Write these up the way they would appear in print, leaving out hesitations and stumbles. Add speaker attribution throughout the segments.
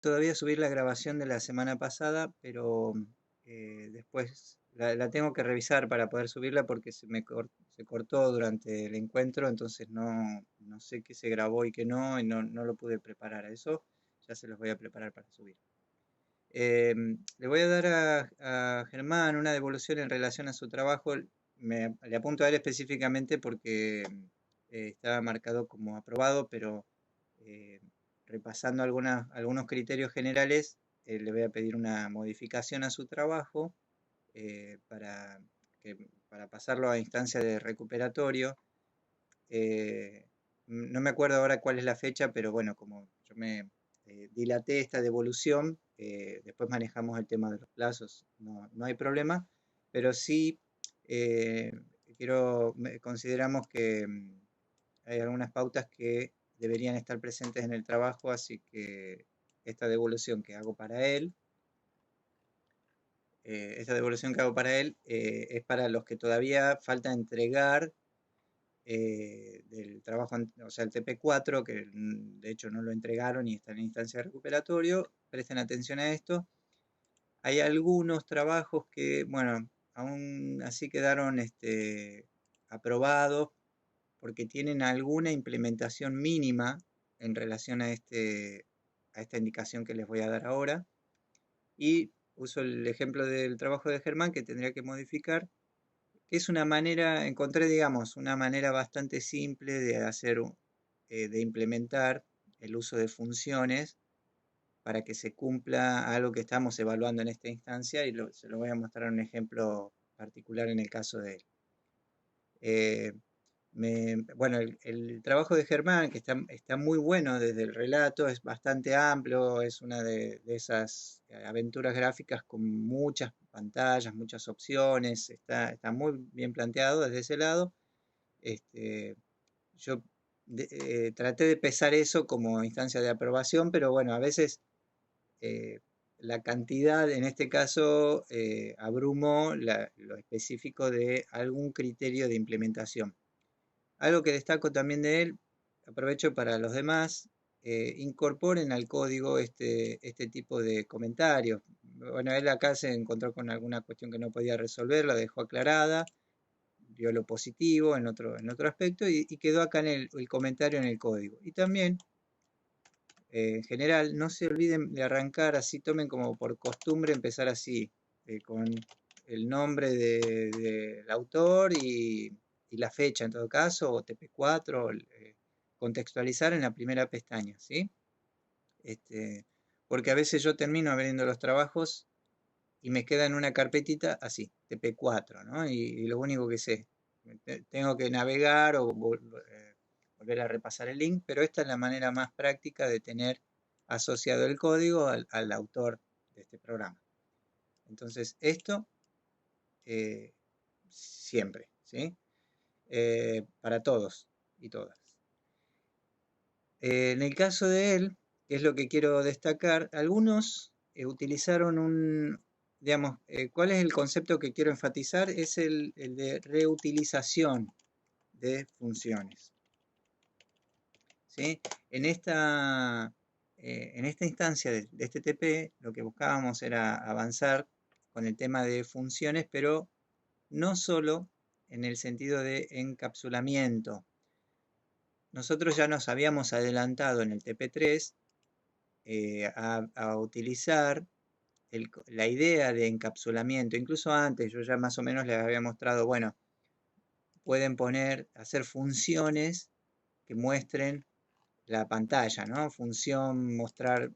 Speaker 1: todavía subir la grabación de la semana pasada, pero después la tengo que revisar para poder subirla porque se cortó durante el encuentro, entonces no sé qué se grabó y qué no, y no lo pude preparar a eso. Ya se los voy a preparar para subir. Le voy a dar a Germán una devolución en relación a su trabajo. Le apunto a él específicamente porque estaba marcado como aprobado, pero eh, repasando algunos criterios generales, le voy a pedir una modificación a su trabajo para pasarlo a instancia de recuperatorio. No me acuerdo ahora cuál es la fecha, pero bueno, como yo me dilaté esta devolución, después manejamos el tema de los plazos, no hay problema, pero sí eh, consideramos que hay algunas pautas que deberían estar presentes en el trabajo, así que esta devolución que hago para él, esta devolución que hago para él es para los que todavía falta entregar del trabajo, o sea, el TP4, que de hecho no lo entregaron y está en instancia de recuperatorio. Presten atención a esto. Hay algunos trabajos que, bueno, aún así quedaron aprobados porque tienen alguna implementación mínima en relación a esta indicación que les voy a dar ahora. Y uso el ejemplo del trabajo de Germán que tendría que modificar, que es una manera, encontré, digamos, una manera bastante simple de de implementar el uso de funciones para que se cumpla algo que estamos evaluando en esta instancia y se lo voy a mostrar un ejemplo particular en el caso de él. Eh, bueno, el trabajo de Germán, que está muy bueno desde el relato, es bastante amplio, es una de esas aventuras gráficas con muchas pantallas, muchas opciones, está muy bien planteado desde ese lado. Este, yo traté de pesar eso como instancia de aprobación, pero bueno, a veces eh, la cantidad, en este caso, abrumó lo específico de algún criterio de implementación. Algo que destaco también de él, aprovecho para los demás, incorporen al código este tipo de comentarios. Bueno, él acá se encontró con alguna cuestión que no podía resolver, la dejó aclarada, vio lo positivo en otro aspecto y quedó acá en el comentario en el código. Y también, en general, no se olviden de arrancar así, tomen como por costumbre empezar así, con el nombre del autor y la fecha en todo caso, o TP4, contextualizar en la primera pestaña, ¿sí? Este, porque a veces yo termino abriendo los trabajos y me queda en una carpetita así, TP4, ¿no? Y lo único que sé, tengo que navegar o volver a repasar el link, pero esta es la manera más práctica de tener asociado el código al autor de este programa. Entonces, esto eh, siempre, ¿sí? Para todos y todas. En el caso de él, que es lo que quiero destacar, algunos utilizaron digamos, ¿cuál es el concepto que quiero enfatizar? Es el de reutilización de funciones, ¿sí? En en esta instancia de este TP, lo que buscábamos era avanzar con el tema de funciones, pero no solo en el sentido de encapsulamiento. Nosotros ya nos habíamos adelantado en el TP3 a utilizar la idea de encapsulamiento. Incluso antes yo ya más o menos les había mostrado, bueno, pueden hacer funciones que muestren la pantalla, ¿no? Función mostrar,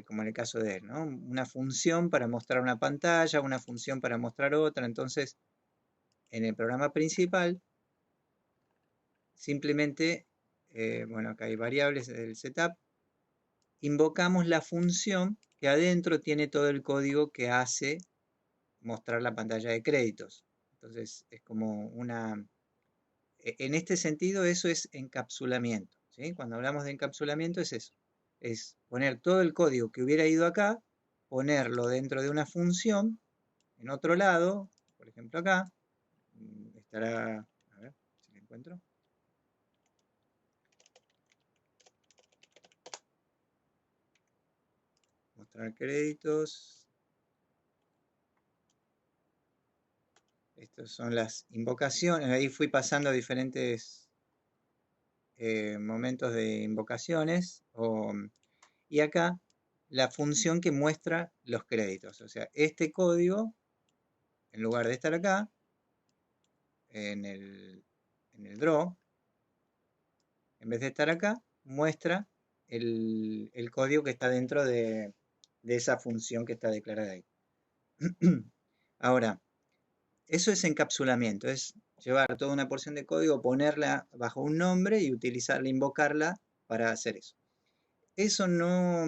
Speaker 1: como en el caso de él, ¿no? Una función para mostrar una pantalla, una función para mostrar otra. Entonces, en el programa principal, simplemente, bueno, acá hay variables del setup, invocamos la función que adentro tiene todo el código que hace mostrar la pantalla de créditos. Entonces es como en este sentido eso es encapsulamiento, ¿sí? Cuando hablamos de encapsulamiento es eso, es poner todo el código que hubiera ido acá, ponerlo dentro de una función en otro lado, por ejemplo acá, estará, a ver si lo encuentro. Mostrar créditos. Estas son las invocaciones. Ahí fui pasando diferentes momentos de invocaciones. Y acá la función que muestra los créditos. O sea, este código, en lugar de estar acá, en el draw, en vez de estar acá, muestra el código que está dentro de esa función que está declarada ahí. Ahora, eso es encapsulamiento, es llevar toda una porción de código, ponerla bajo un nombre y utilizarla, invocarla para hacer eso. Eso no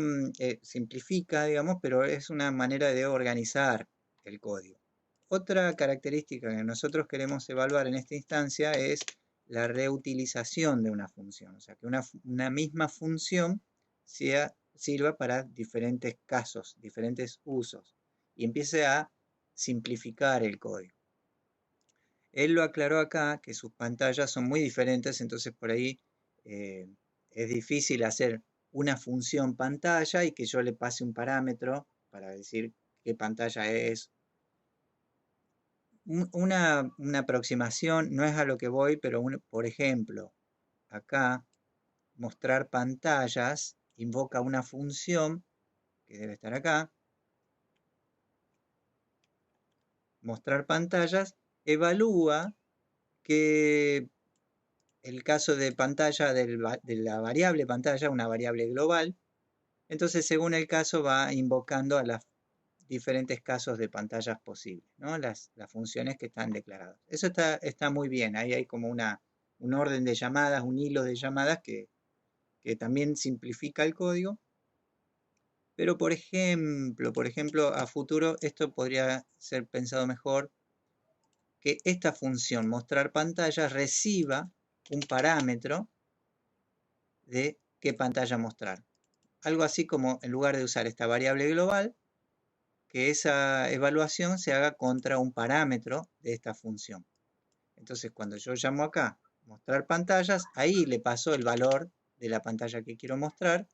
Speaker 1: simplifica, digamos, pero es una manera de organizar el código. Otra característica que nosotros queremos evaluar en esta instancia es la reutilización de una función, o sea, que una misma función sirva para diferentes casos, diferentes usos, y empiece a simplificar el código. Él lo aclaró acá, que sus pantallas son muy diferentes, entonces por ahí es difícil hacer una función pantalla y que yo le pase un parámetro para decir qué pantalla es. Una aproximación, no es a lo que voy, pero por ejemplo, acá mostrar pantallas invoca una función que debe estar acá. Mostrar pantallas evalúa que el caso de pantalla de la variable pantalla, una variable global, entonces según el caso va invocando a los diferentes casos de pantallas posibles, ¿no? Las funciones que están declaradas. Eso está muy bien, ahí hay como un orden de llamadas, un hilo de llamadas que también simplifica el código. Pero por ejemplo, a futuro esto podría ser pensado mejor, que esta función mostrar pantalla reciba un parámetro de qué pantalla mostrar. Algo así como, en lugar de usar esta variable global, que esa evaluación se haga contra un parámetro de esta función. Entonces, cuando yo llamo acá mostrar pantallas, ahí le paso el valor de la pantalla que quiero mostrar,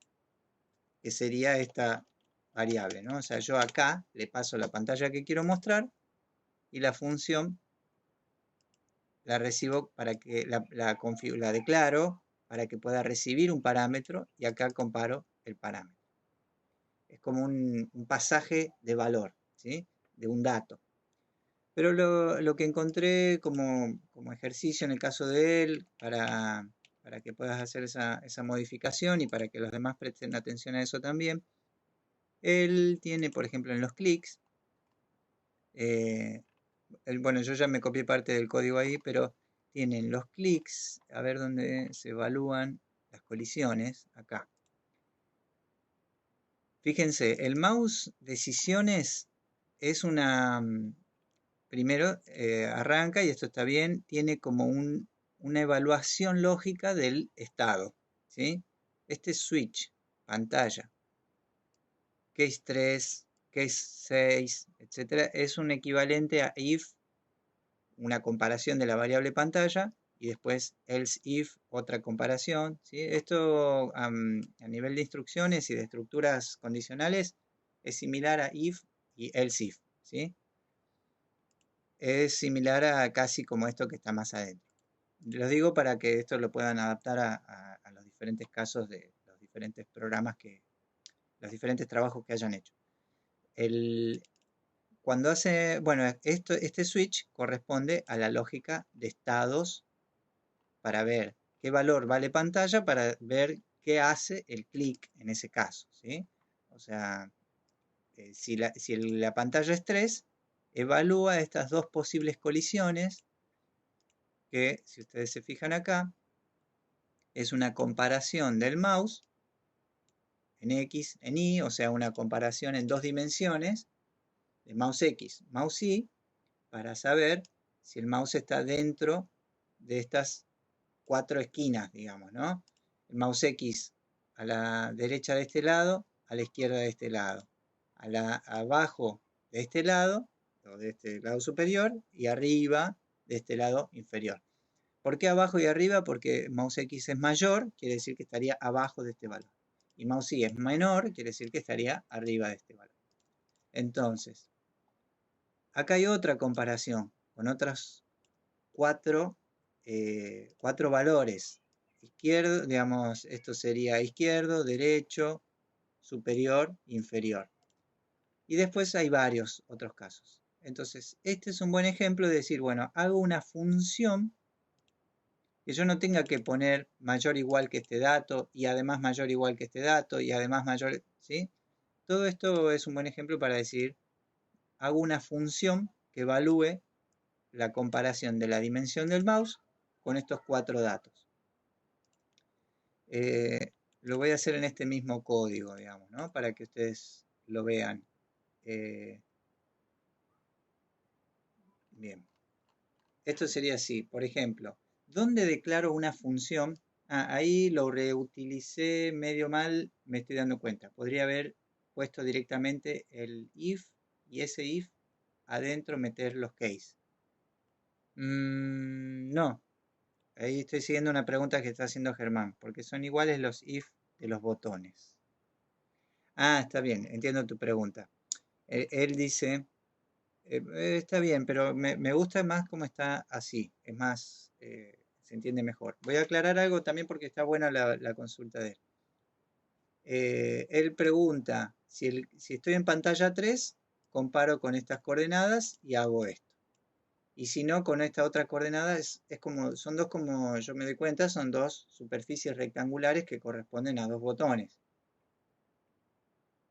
Speaker 1: que sería esta variable, ¿no? O sea, yo acá le paso la pantalla que quiero mostrar y la función la recibo para que la declaro para que pueda recibir un parámetro y acá comparo el parámetro. Es como un pasaje de valor, ¿sí? De un dato. Pero lo que encontré como ejercicio en el caso de él, para que puedas hacer esa modificación y para que los demás presten atención a eso también, él tiene, por ejemplo, en los clics, bueno, yo ya me copié parte del código ahí, pero tienen los clics, a ver dónde se evalúan las colisiones, acá. Fíjense, el mouse decisiones es primero arranca, y esto está bien, tiene como una evaluación lógica del estado, ¿sí? Este switch, pantalla, case 3, case 6, etcétera, es un equivalente a if, una comparación de la variable pantalla, y después else if, otra comparación, ¿sí? Esto a nivel de instrucciones y de estructuras condicionales es similar a if y else if, ¿sí? Es similar a casi como esto que está más adentro. Los digo para que esto lo puedan adaptar a los diferentes casos de los diferentes programas los diferentes trabajos que hayan hecho. Cuando hace, bueno, este switch corresponde a la lógica de estados para ver qué valor vale pantalla, para ver qué hace el clic en ese caso, ¿sí? O sea, si la pantalla es 3, evalúa estas dos posibles colisiones, que si ustedes se fijan acá, es una comparación del mouse en X, en Y, o sea, una comparación en dos dimensiones, de mouse X, mouse Y, para saber si el mouse está dentro de estas 4 esquinas, digamos, ¿no? El mouse X a la derecha de este lado, a la izquierda de este lado, abajo de este lado, o de este lado superior, y arriba de este lado inferior. ¿Por qué abajo y arriba? Porque mouse X es mayor, quiere decir que estaría abajo de este valor. y mouse y es menor, quiere decir que estaría arriba de este valor. Entonces, acá hay otra comparación con otros cuatro valores. Izquierdo, digamos, esto sería izquierdo, derecho, superior, inferior. Y después hay varios otros casos. Entonces, este es un buen ejemplo de decir, bueno, hago una función que yo no tenga que poner mayor igual que este dato y además mayor igual que este dato y además mayor, ¿sí? Todo esto es un buen ejemplo para decir, hago una función que evalúe la comparación de la dimensión del mouse con estos cuatro datos. Lo voy a hacer en este mismo código, digamos, ¿no? Para que ustedes lo vean. Bien. Esto sería así, por ejemplo, ¿dónde declaro una función? Ahí lo reutilicé medio mal, me estoy dando cuenta. Podría haber puesto directamente el if y ese if adentro meter los case. No, ahí estoy siguiendo una pregunta que está haciendo Germán, porque son iguales los if de los botones. Está bien, entiendo tu pregunta. Él dice, está bien, pero me gusta más cómo está así, es más, se entiende mejor. Voy a aclarar algo también porque está buena la consulta de él. Él pregunta, si estoy en pantalla 3, comparo con estas coordenadas y hago esto. Y si no, con esta otra coordenada son dos, como yo me doy cuenta, son dos superficies rectangulares que corresponden a dos botones.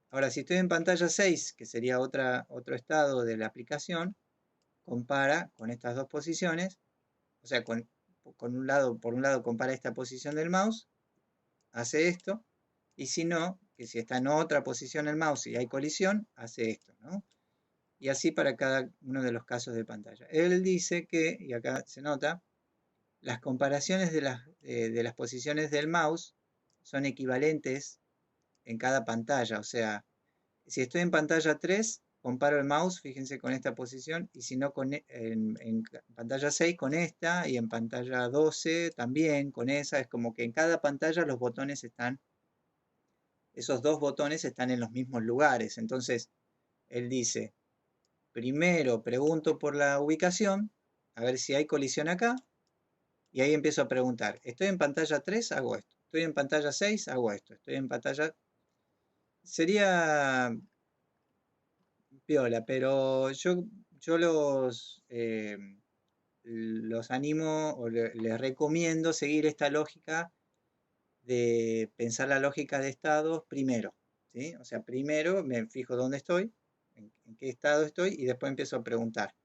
Speaker 1: Ahora, si estoy en pantalla 6, que sería otro estado de la aplicación, compara con estas dos posiciones, o sea, por un lado compara esta posición del mouse, hace esto, y si no, que si está en otra posición el mouse y hay colisión, hace esto, ¿no? Y así para cada uno de los casos de pantalla. Él dice que, y acá se nota, las comparaciones de las posiciones del mouse son equivalentes en cada pantalla, o sea, si estoy en pantalla 3, comparo el mouse, fíjense, con esta posición, y si no, en pantalla 6 con esta, y en pantalla 12 también con esa. Es como que en cada pantalla los botones esos dos botones están en los mismos lugares. Entonces, él dice, primero pregunto por la ubicación, a ver si hay colisión acá, y ahí empiezo a preguntar, ¿estoy en pantalla 3? Hago esto. ¿Estoy en pantalla 6? Hago esto. ¿Estoy en pantalla...? Sería piola, pero yo los animo o les recomiendo seguir esta lógica de pensar la lógica de estados primero, ¿sí? O sea, primero me fijo dónde estoy, en qué estado estoy y después empiezo a preguntar.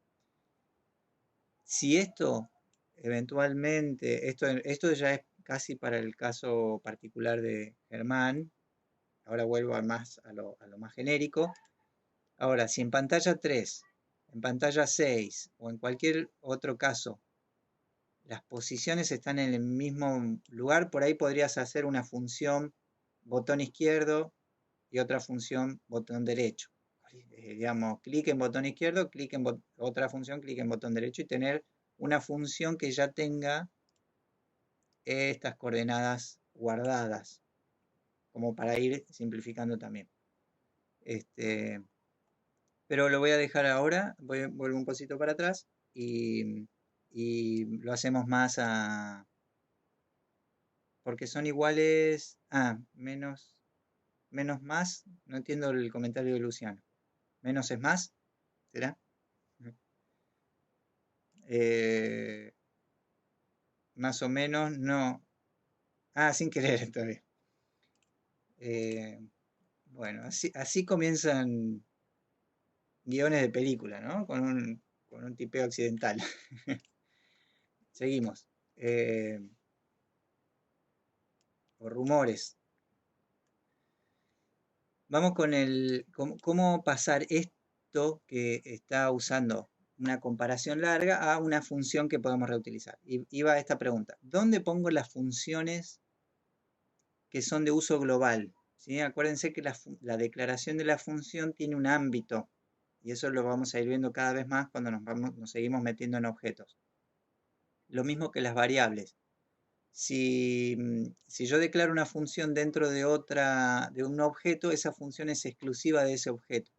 Speaker 1: Si esto eventualmente, esto ya es casi para el caso particular de Germán, ahora vuelvo a lo más genérico. Ahora, si en pantalla 3, en pantalla 6 o en cualquier otro caso las posiciones están en el mismo lugar, por ahí podrías hacer una función botón izquierdo y otra función botón derecho. Digamos, clic en botón izquierdo, otra función, clic en botón derecho y tener una función que ya tenga estas coordenadas guardadas, como para ir simplificando también. Pero lo voy a dejar ahora, vuelvo un poquito para atrás y lo hacemos más porque son iguales, menos más, no entiendo el comentario de Luciano. ¿Menos es más? ¿Será? Eh, más o menos, no. Sin querer todavía. Bueno, así comienzan guiones de película, ¿no? Con un tipeo accidental. Seguimos. O rumores. Vamos con cómo pasar esto que está usando una comparación larga a una función que podemos reutilizar. Y iba a esta pregunta, ¿dónde pongo las funciones que son de uso global? ¿Sí? Acuérdense que la declaración de la función tiene un ámbito, y eso lo vamos a ir viendo cada vez más cuando nos seguimos metiendo en objetos. Lo mismo que las variables. Si yo declaro una función dentro de un objeto, esa función es exclusiva de ese objeto.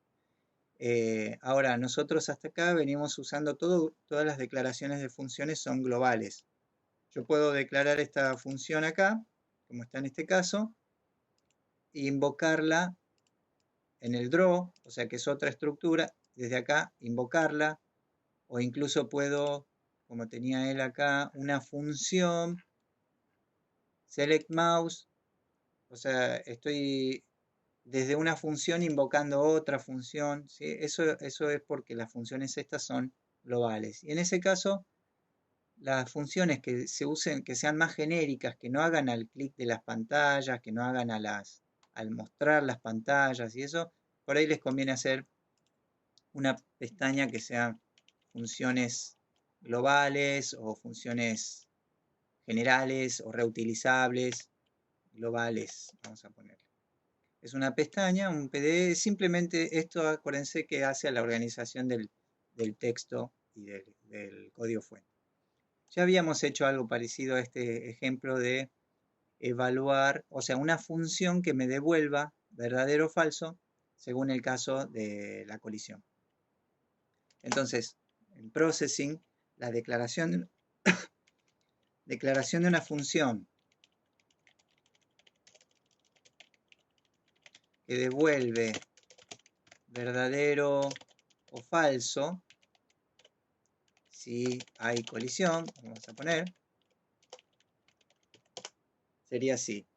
Speaker 1: Ahora, nosotros hasta acá venimos usando todas las declaraciones de funciones son globales. Yo puedo declarar esta función acá, como está en este caso, e invocarla en el draw, o sea que es otra estructura, desde acá invocarla, o incluso puedo, como tenía él acá, una función select mouse, o sea, estoy desde una función invocando otra función, ¿sí? Eso es porque las funciones estas son globales. Y en ese caso, las funciones que se usen, que sean más genéricas, que no hagan al clic de las pantallas, que no hagan al mostrar las pantallas y eso, por ahí les conviene hacer una pestaña que sea funciones globales o funciones generales o reutilizables, globales, vamos a poner. Es una pestaña, un PDE, simplemente esto acuérdense que hace a la organización del texto y del código fuente. Ya habíamos hecho algo parecido a este ejemplo de evaluar, o sea, una función que me devuelva verdadero o falso según el caso de la colisión. Entonces, en processing, la declaración de una función que devuelve verdadero o falso, si hay colisión, vamos a poner, sería así.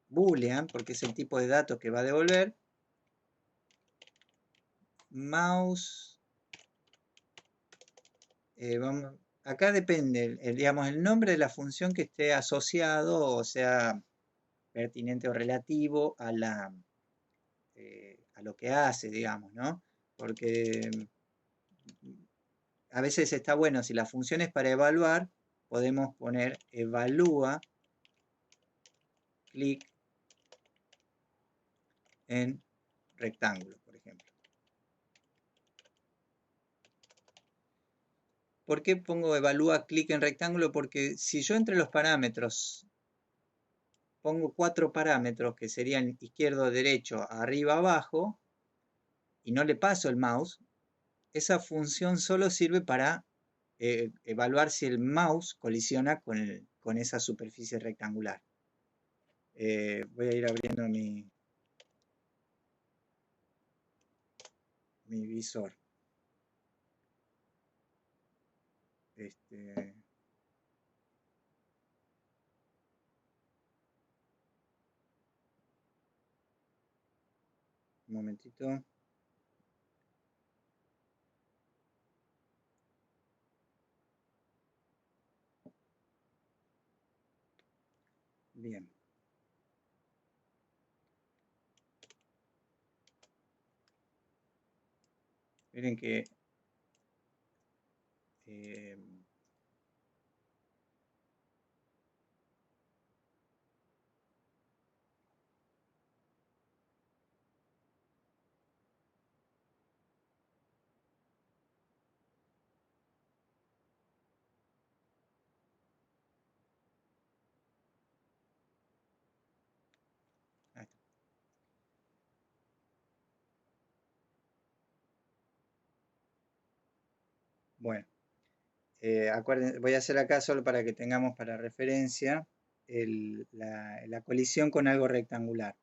Speaker 1: Boolean, porque es el tipo de datos que va a devolver. Mouse. Acá depende, digamos, el nombre de la función que esté asociado, o sea, pertinente o relativo a a lo que hace, digamos, ¿no? Porque a veces está bueno, si la función es para evaluar, podemos poner evalúa clic en rectángulo, por ejemplo. ¿Por qué pongo evalúa clic en rectángulo? Porque si yo entre los parámetros pongo 4 parámetros que serían izquierdo, derecho, arriba, abajo, y no le paso el mouse, esa función solo sirve para evaluar si el mouse colisiona con esa superficie rectangular. Voy a ir abriendo mi visor. Un momentito. Bien. Miren que ahí está. Bueno, acuérdense, voy a hacer acá solo para que tengamos para referencia la colisión con algo rectangular.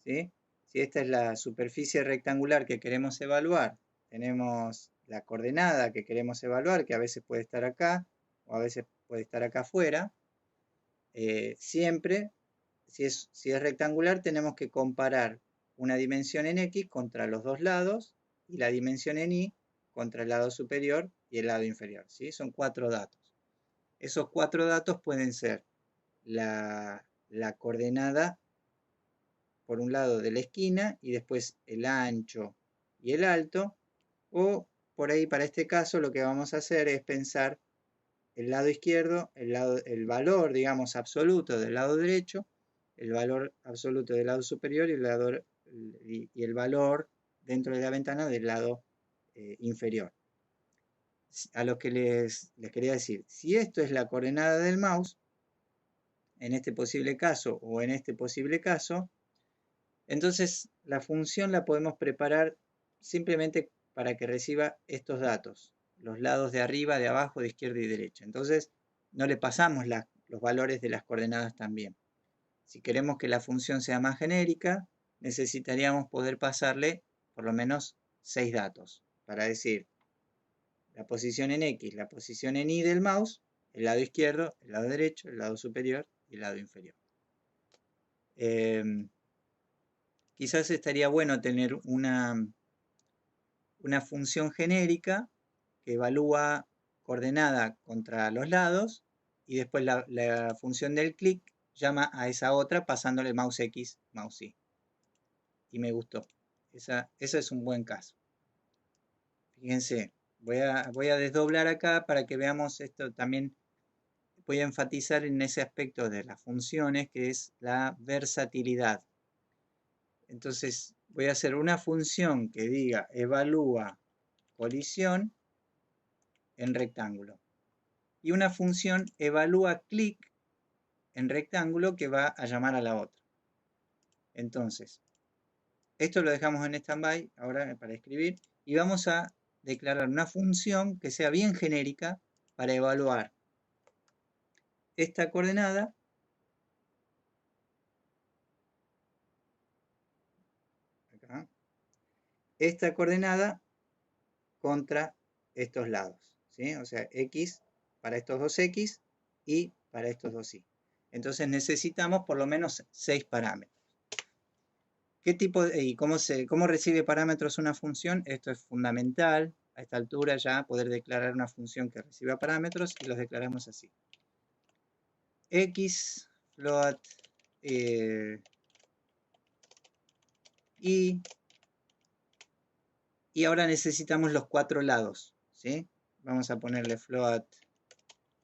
Speaker 1: ¿Sí? Si esta es la superficie rectangular que queremos evaluar, tenemos la coordenada que queremos evaluar, que a veces puede estar acá o a veces puede estar acá afuera. Siempre, si es rectangular, tenemos que comparar una dimensión en X contra los dos lados y la dimensión en Y contra el lado superior y el lado inferior. ¿Sí? Son 4 datos. Esos 4 datos pueden ser la coordenada por un lado de la esquina y después el ancho y el alto, o por ahí para este caso lo que vamos a hacer es pensar el lado izquierdo, el valor, digamos, absoluto del lado derecho, el valor absoluto del lado superior y el valor dentro de la ventana del lado inferior. A lo que les quería decir, si esto es la coordenada del mouse, en este posible caso o en este posible caso, entonces la función la podemos preparar simplemente para que reciba estos datos, los lados de arriba, de abajo, de izquierda y derecha. Entonces no le pasamos los valores de las coordenadas también. Si queremos que la función sea más genérica, necesitaríamos poder pasarle por lo menos 6 datos para decir la posición en X, la posición en Y del mouse, el lado izquierdo, el lado derecho, el lado superior y el lado inferior. Quizás estaría bueno tener una función genérica que evalúa coordenada contra los lados y después la función del clic llama a esa otra pasándole mouse X, mouse Y. Y me gustó. Ese es un buen caso. Fíjense, voy a desdoblar acá para que veamos esto también. Voy a enfatizar en ese aspecto de las funciones que es la versatilidad. Entonces voy a hacer una función que diga evalúa colisión en rectángulo y una función evalúa clic en rectángulo que va a llamar a la otra. Entonces, esto lo dejamos en stand-by ahora para escribir y vamos a declarar una función que sea bien genérica para evaluar esta coordenada acá, esta coordenada contra estos lados, ¿sí? O sea, X para estos dos X y para estos dos Y. Entonces necesitamos por lo menos 6 parámetros. ¿Qué tipo y cómo recibe parámetros una función? Esto es fundamental a esta altura ya poder declarar una función que reciba parámetros y los declaramos así. X float y ahora necesitamos los 4 lados, ¿sí? Vamos a ponerle float,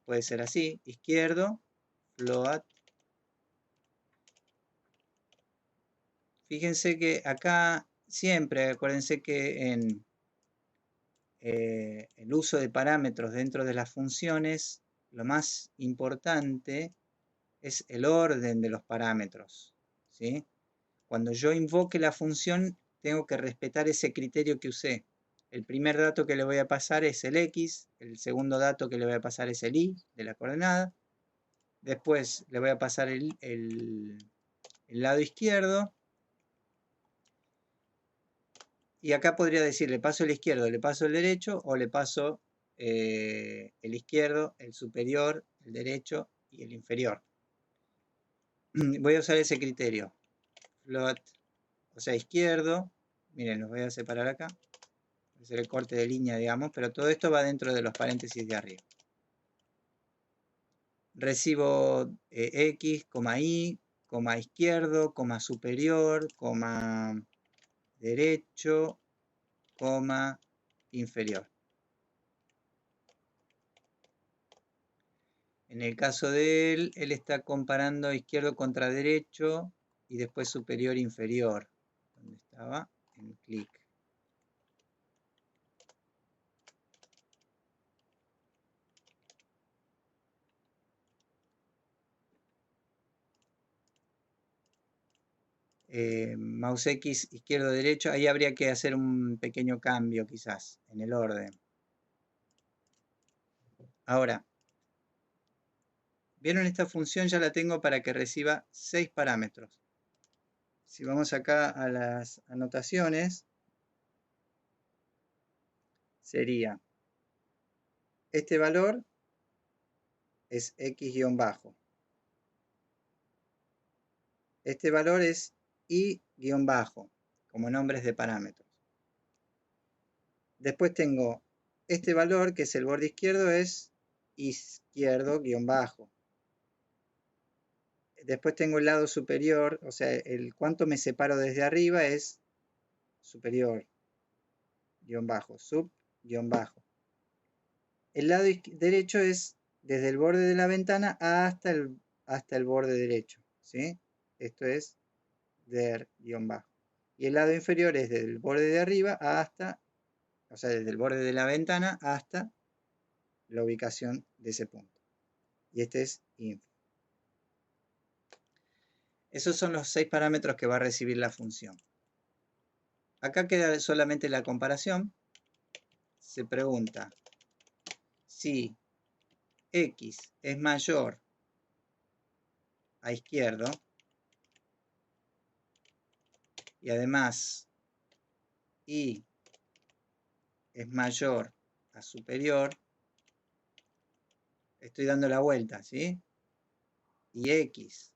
Speaker 1: puede ser así, izquierdo, float. Fíjense que acá siempre, acuérdense que en el uso de parámetros dentro de las funciones, lo más importante es el orden de los parámetros, ¿sí? Cuando yo invoque la función, tengo que respetar ese criterio que usé. El primer dato que le voy a pasar es el X, el segundo dato que le voy a pasar es el Y de la coordenada, después le voy a pasar el lado izquierdo, y acá podría decir, le paso el izquierdo, le paso el derecho, o le paso el izquierdo, el superior, el derecho y el inferior. Voy a usar ese criterio. Float, o sea, izquierdo. Miren, los voy a separar acá. Voy a hacer el corte de línea, digamos, pero todo esto va dentro de los paréntesis de arriba. Recibo X, Y, izquierdo, superior, derecho, inferior. En el caso de él está comparando izquierdo contra derecho y después superior inferior. ¿Dónde estaba? En clic. Mouse X, izquierdo, derecho. Ahí habría que hacer un pequeño cambio quizás en el orden. Ahora, ¿vieron esta función? Ya la tengo para que reciba 6 parámetros. Si vamos acá a las anotaciones, sería este valor es X-bajo. Este valor es Y-bajo, como nombres de parámetros. Después tengo este valor, que es el borde izquierdo, es izquierdo-bajo. Después tengo el lado superior, o sea, el cuánto me separo desde arriba es superior-bajo, sub-bajo. El lado derecho es desde el borde de la ventana hasta el borde derecho, ¿sí? Esto es der-bajo. Y el lado inferior es desde el borde de arriba hasta o sea, desde el borde de la ventana hasta la ubicación de ese punto. Y este es inf. Esos son los 6 parámetros que va a recibir la función. Acá queda solamente la comparación. Se pregunta si x es mayor a izquierdo y además y es mayor a superior, estoy dando la vuelta, ¿sí? Y x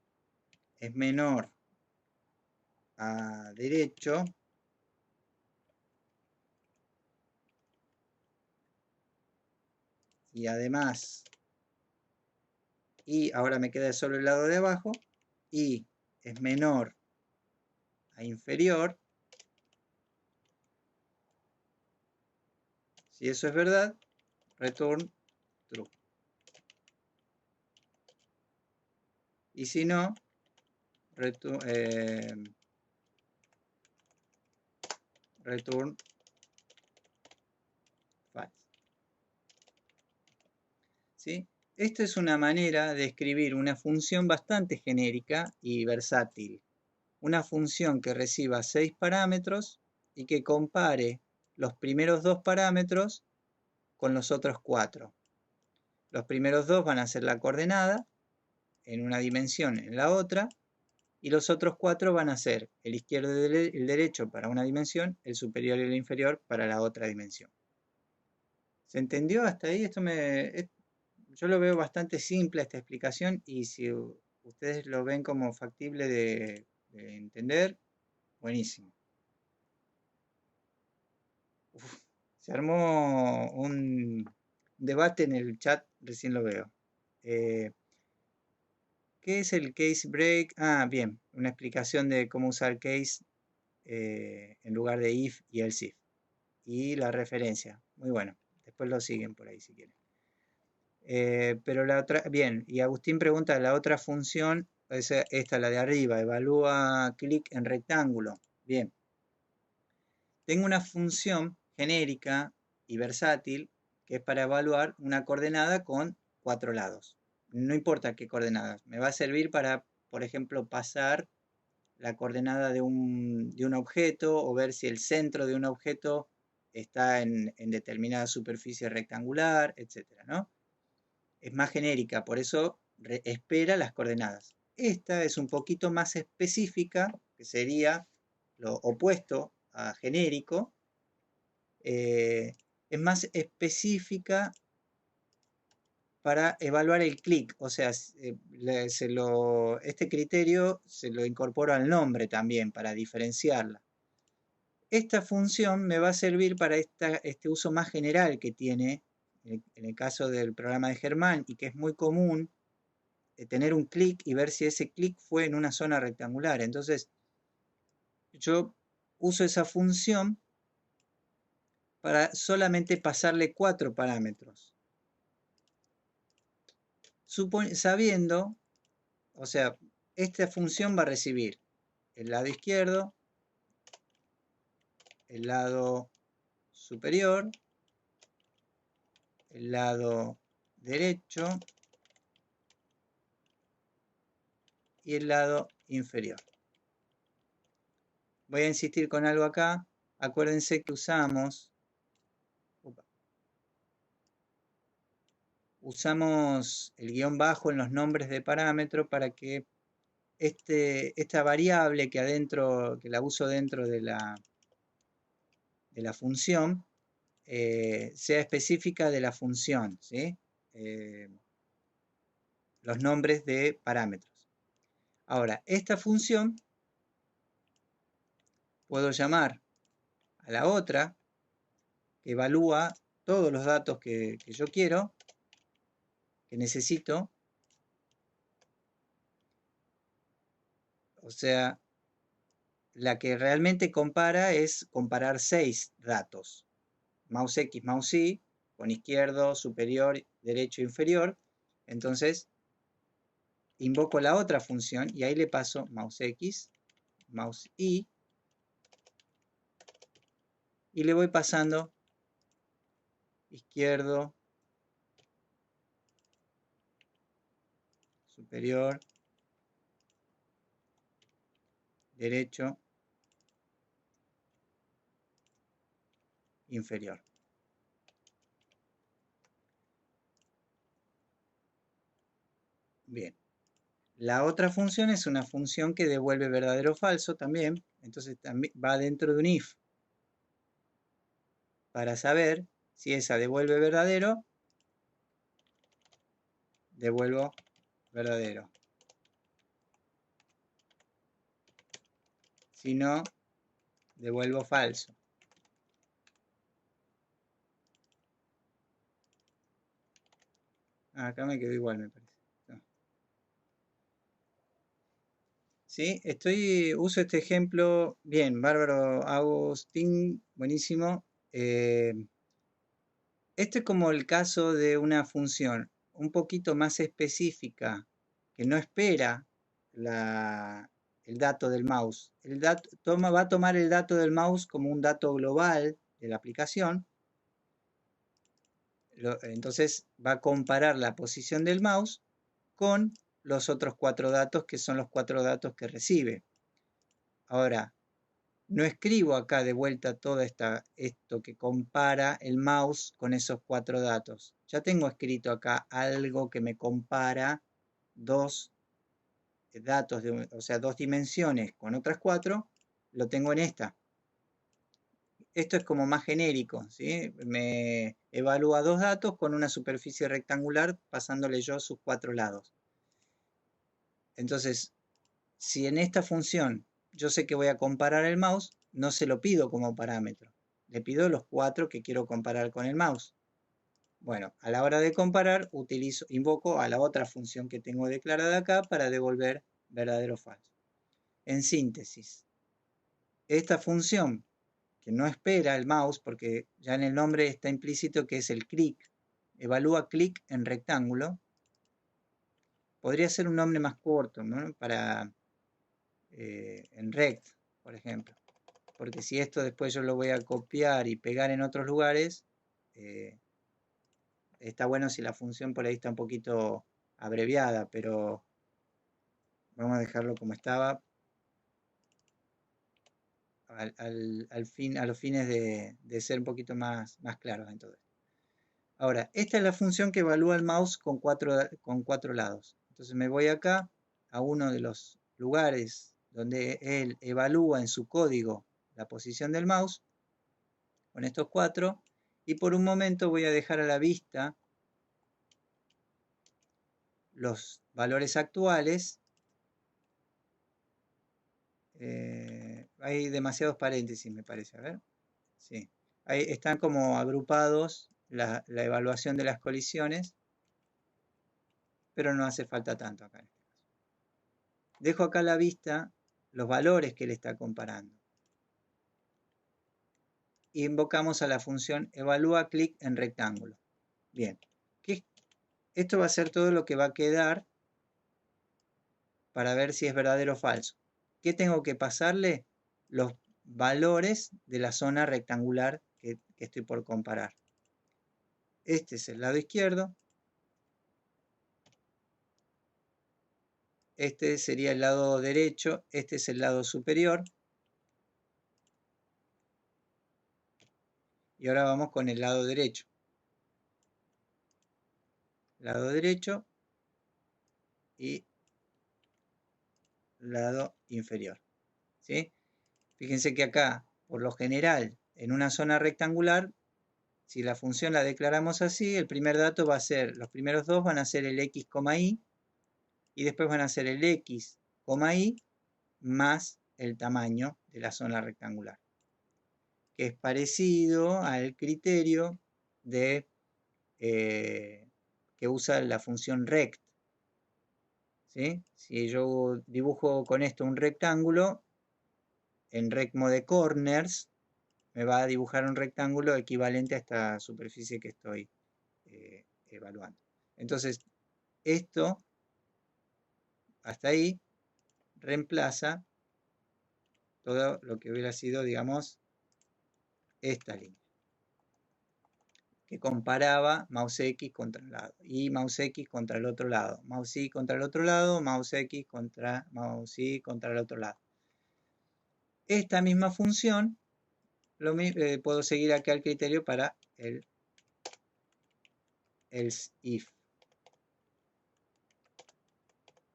Speaker 1: es menor a derecho, y además y ahora me queda solo el lado de abajo, y es menor a inferior. Si eso es verdad, return true. Y si no, return false. ¿Sí? Esta es una manera de escribir una función bastante genérica y versátil. Una función que reciba 6 parámetros y que compare los primeros 2 parámetros con los otros 4. Los primeros 2 van a ser la coordenada en una dimensión en la otra, y los otros 4 van a ser el izquierdo y el derecho para una dimensión, el superior y el inferior para la otra dimensión. ¿Se entendió hasta ahí? Yo lo veo bastante simple esta explicación, y si ustedes lo ven como factible de entender, buenísimo. Uf, se armó un debate en el chat, recién lo veo. ¿Qué es el case break? Ah, bien, una explicación de cómo usar case en lugar de if y else if. Y la referencia, muy bueno. Después lo siguen por ahí si quieren. Pero la otra, bien, y Agustín pregunta, la otra función, esta la de arriba, evalúa clic en rectángulo. Bien. Tengo una función genérica y versátil que es para evaluar una coordenada con 4 lados. No importa qué coordenadas, me va a servir para, por ejemplo, pasar la coordenada de un objeto, o ver si el centro de un objeto está en determinada superficie rectangular, etcétera, ¿no? Es más genérica, por eso espera las coordenadas. Esta es un poquito más específica, que sería lo opuesto a genérico. Es más específica para evaluar el clic, o sea, este criterio se lo incorporo al nombre también para diferenciarla. Esta función me va a servir para este uso más general que tiene en el caso del programa de Germán, y que es muy común tener un clic y ver si ese clic fue en una zona rectangular. Entonces, yo uso esa función para solamente pasarle 4 parámetros. Sabiendo, o sea, esta función va a recibir el lado izquierdo, el lado superior, el lado derecho y el lado inferior. Voy a insistir con algo acá. Acuérdense que usamos el guión bajo en los nombres de parámetros para que esta variable que la uso dentro de la función sea específica de la función, ¿sí? Los nombres de parámetros. Ahora, esta función puedo llamar a la otra que evalúa todos los datos que yo quiero, que necesito. O sea, la que realmente compara es comparar 6 datos. Mouse X, mouse Y, con izquierdo, superior, derecho, inferior. Entonces, invoco la otra función y ahí le paso mouse X, mouse Y, y le voy pasando izquierdo, superior, derecho, inferior. Bien. La otra función es una función que devuelve verdadero o falso también. Entonces también va dentro de un if. Para saber si esa devuelve verdadero, devuelvo verdadero. Si no, devuelvo falso. Acá me quedó igual, me parece. No. ¿Sí? Uso este ejemplo. Bien, bárbaro, Agustín, buenísimo. Este es como el caso de una función un poquito más específica que no espera el dato del mouse. Va a tomar el dato del mouse como un dato global de la aplicación. Entonces va a comparar la posición del mouse con los otros 4 datos que son los 4 datos que recibe. Ahora, no escribo acá de vuelta todo esto que compara el mouse con esos 4 datos. Ya tengo escrito acá algo que me compara dos datos, o sea, 2 dimensiones con otras 4, lo tengo en esta. Esto es como más genérico, ¿sí? Me evalúa 2 datos con una superficie rectangular pasándole yo sus 4 lados. Entonces, si en esta función yo sé que voy a comparar el mouse, no se lo pido como parámetro. Le pido los 4 que quiero comparar con el mouse. Bueno, a la hora de comparar, invoco a la otra función que tengo declarada acá para devolver verdadero o falso. En síntesis, esta función que no espera el mouse, porque ya en el nombre está implícito que es el clic, evalúa clic en rectángulo. Podría ser un nombre más corto, ¿no? Para en rect, por ejemplo. Porque si esto después yo lo voy a copiar y pegar en otros lugares, está bueno si la función por ahí está un poquito abreviada, pero vamos a dejarlo como estaba a los fines de ser un poquito más claros en todo esto. Ahora, esta es la función que evalúa el mouse con cuatro lados. Entonces me voy acá a uno de los lugares donde él evalúa en su código la posición del mouse con estos 4 y por un momento voy a dejar a la vista los valores actuales. Hay demasiados paréntesis, me parece. A ver. Sí. Ahí están como agrupados la evaluación de las colisiones, pero no hace falta tanto acá en este caso. Dejo acá a la vista los valores que él está comparando. Y invocamos a la función evalúa clic en rectángulo. Bien. Esto va a ser todo lo que va a quedar para ver si es verdadero o falso. ¿Qué tengo que pasarle? Los valores de la zona rectangular que estoy por comparar. Este es el lado izquierdo. Este sería el lado derecho. Este es el lado superior. Y ahora vamos con el lado derecho. Lado derecho y lado inferior. ¿Sí? Fíjense que acá, por lo general, en una zona rectangular, si la función la declaramos así, el primer dato va a ser, los primeros dos van a ser el x, y, y después van a ser el x, y, más el tamaño de la zona rectangular, que es parecido al criterio de, que usa la función rect. ¿Sí? Si yo dibujo con esto un rectángulo, en recmode corners, me va a dibujar un rectángulo equivalente a esta superficie que estoy evaluando. Entonces, esto, hasta ahí, reemplaza todo lo que hubiera sido, digamos, esta línea. que comparaba mouse X contra un lado y mouse X contra el otro lado, mouse Y contra el otro lado, mouse X contra mouse Y contra el otro lado. Esta misma función puedo seguir acá el criterio para el else if.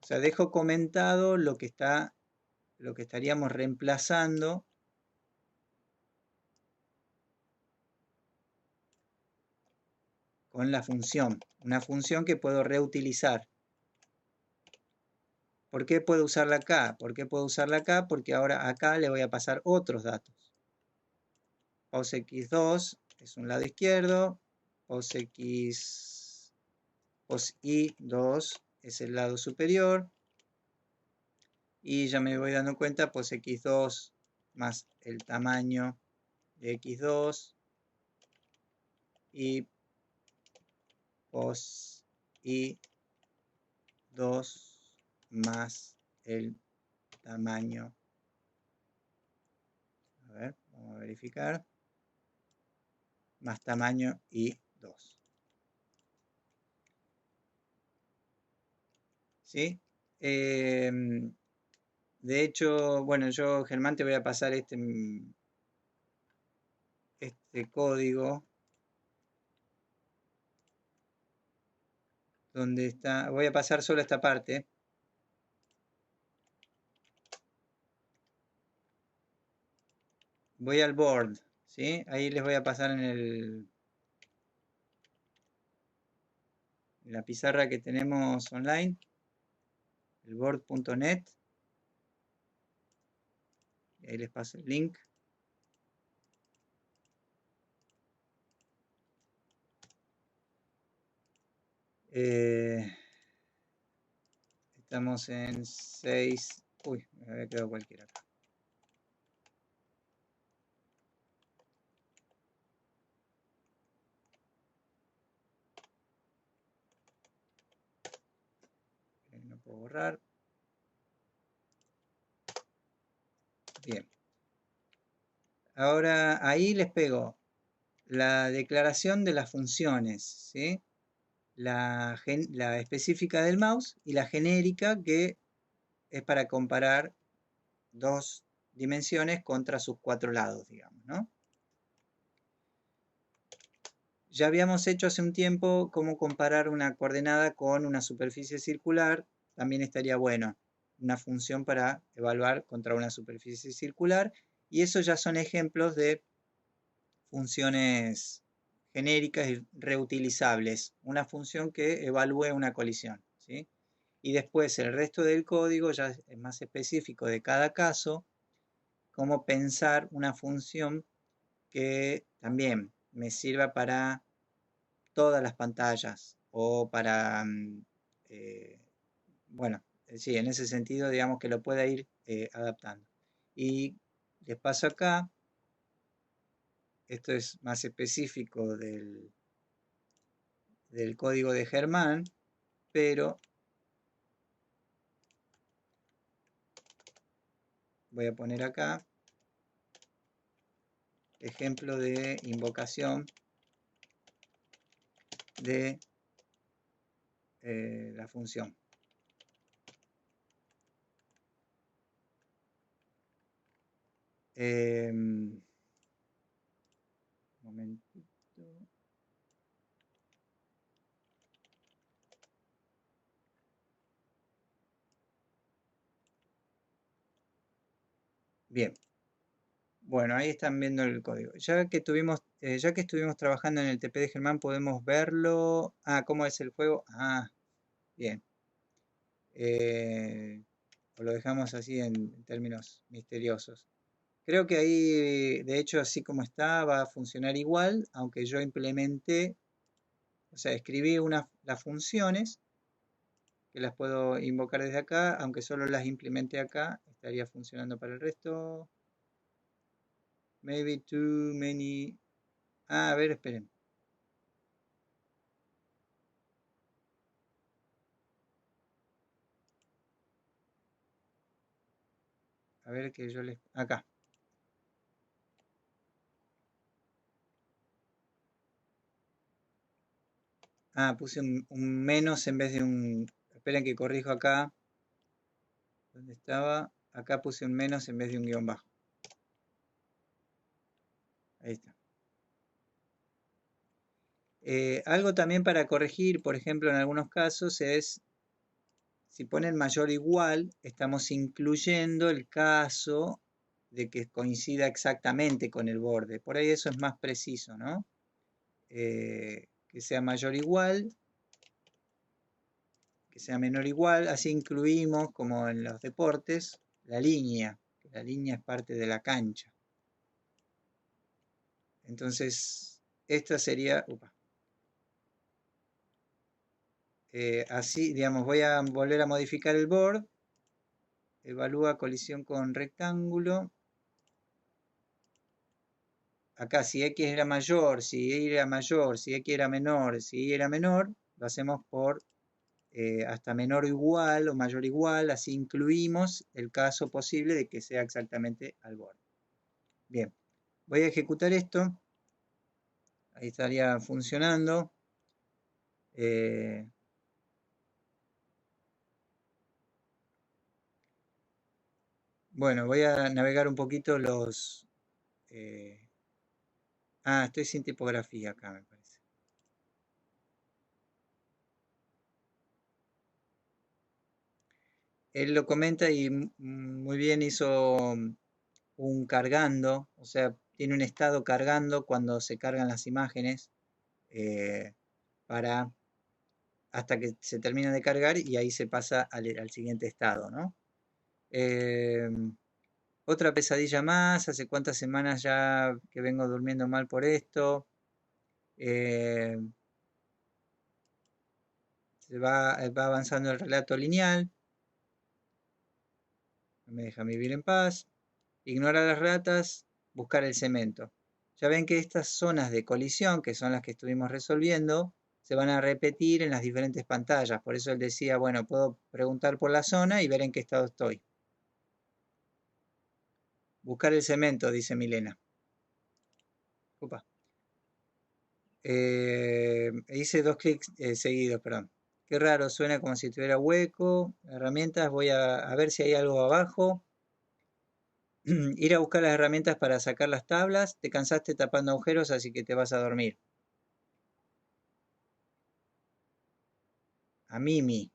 Speaker 1: O sea, dejo comentado lo que estaríamos reemplazando con la función. Una función que puedo reutilizar. ¿Por qué puedo usarla acá? ¿Por qué puedo usarla acá? Porque ahora acá le voy a pasar otros datos. Pos X2 es un lado izquierdo. Pos Y2 es el lado superior. Y ya me voy dando cuenta, pos X2 más el tamaño de X2 y pos Y2 más el tamaño. A ver, vamos a verificar. Más tamaño Y2. ¿Sí? De hecho, bueno, yo, Germán, te voy a pasar este código donde está, voy a pasar solo esta parte. Voy al board, ¿sí? Ahí les voy a pasar en la pizarra que tenemos online, el board.net. Ahí les paso el link. Estamos en 6. Uy, me había quedado cualquiera acá. No puedo borrar. Bien. Ahora ahí les pego la declaración de las funciones, ¿sí? La específica del mouse y la genérica, que es para comparar dos dimensiones contra sus cuatro lados, digamos, ¿no? Ya habíamos hecho hace un tiempo cómo comparar una coordenada con una superficie circular. También estaría bueno una función para evaluar contra una superficie circular. Y eso ya son ejemplos de funciones genéricas y reutilizables. Una función que evalúe una colisión, ¿sí? Y después el resto del código ya es más específico de cada caso, cómo pensar una función que también me sirva para todas las pantallas o para, bueno, sí, en ese sentido, digamos que lo pueda ir adaptando. Y les paso acá, esto es más específico del código de Germán, pero voy a poner acá ejemplo de invocación de la función. Momentito. Bien. Bueno, ahí están viendo el código. Ya que estuvimos trabajando en el TP de Germán, podemos verlo. Ah, ¿cómo es el juego? Ah, bien. O lo dejamos así en términos misteriosos. Creo que ahí, de hecho, así como está, va a funcionar igual, aunque yo implementé, o sea, escribí las funciones que las puedo invocar desde acá, aunque solo las implementé acá, estaría funcionando para el resto. Maybe too many. Ah, a ver, esperen. A ver que yo les... Acá. Puse un menos en vez de un... Esperen que corrijo acá. ¿Dónde estaba? Acá puse un menos en vez de un guión bajo. Ahí está. Algo también para corregir, por ejemplo, en algunos casos es, si ponen mayor o igual, estamos incluyendo el caso de que coincida exactamente con el borde. Por ahí eso es más preciso, ¿no? Que sea mayor o igual, que sea menor o igual, así incluimos, como en los deportes, la línea, que la línea es parte de la cancha. Entonces, esta sería, así, digamos, voy a volver a modificar el board, evalúa colisión con rectángulo. Acá si X era mayor, si Y era mayor, si X era menor, si Y era menor, lo hacemos por hasta menor o igual o mayor o igual, así incluimos el caso posible de que sea exactamente al borde. Bien, voy a ejecutar esto, ahí estaría funcionando. Bueno, voy a navegar un poquito los... estoy sin tipografía acá, me parece. Él lo comenta y muy bien hizo un cargando, o sea, tiene un estado cargando cuando se cargan las imágenes eh, para hasta que se termina de cargar y ahí se pasa al siguiente estado, ¿no? Eh, Otra pesadilla más, hace cuántas semanas ya que vengo durmiendo mal por esto. Eh, va avanzando el relato lineal, no me deja vivir en paz. Ignorar las ratas, buscar el cemento. Ya ven que estas zonas de colisión, que son las que estuvimos resolviendo, se van a repetir en las diferentes pantallas. Por eso él decía, bueno, puedo preguntar por la zona y ver en qué estado estoy. Buscar el cemento, dice Milena. Opa. Hice 2 clics seguidos, perdón. Qué raro, suena como si tuviera hueco. Herramientas, voy a ver si hay algo abajo. Ir a buscar las herramientas para sacar las tablas. Te cansaste tapando agujeros, así que te vas a dormir. A Mimi.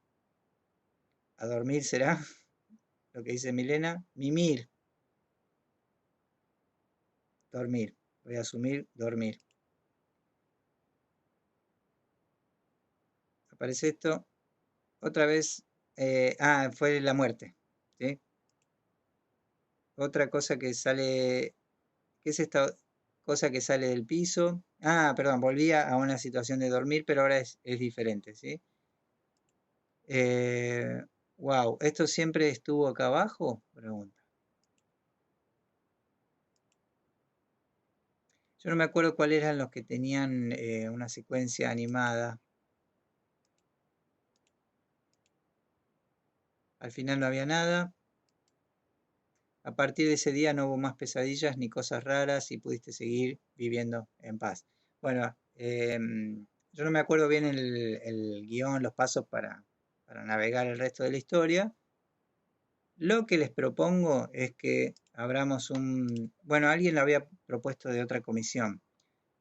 Speaker 1: A dormir será lo que dice Milena. Mimir. Dormir. Voy a asumir dormir. Aparece esto. Otra vez. Fue la muerte. ¿Sí? Otra cosa que sale. ¿Qué es esta cosa que sale del piso? Perdón, volvía a una situación de dormir, pero ahora es diferente, ¿sí? Wow, ¿esto siempre estuvo acá abajo? Pregunta. Yo no me acuerdo cuáles eran los que tenían una secuencia animada. Al final no había nada. A partir de ese día no hubo más pesadillas ni cosas raras y pudiste seguir viviendo en paz. Bueno, yo no me acuerdo bien el guión, los pasos para navegar el resto de la historia. Lo que les propongo es que abramos bueno, alguien lo había propuesto de otra comisión,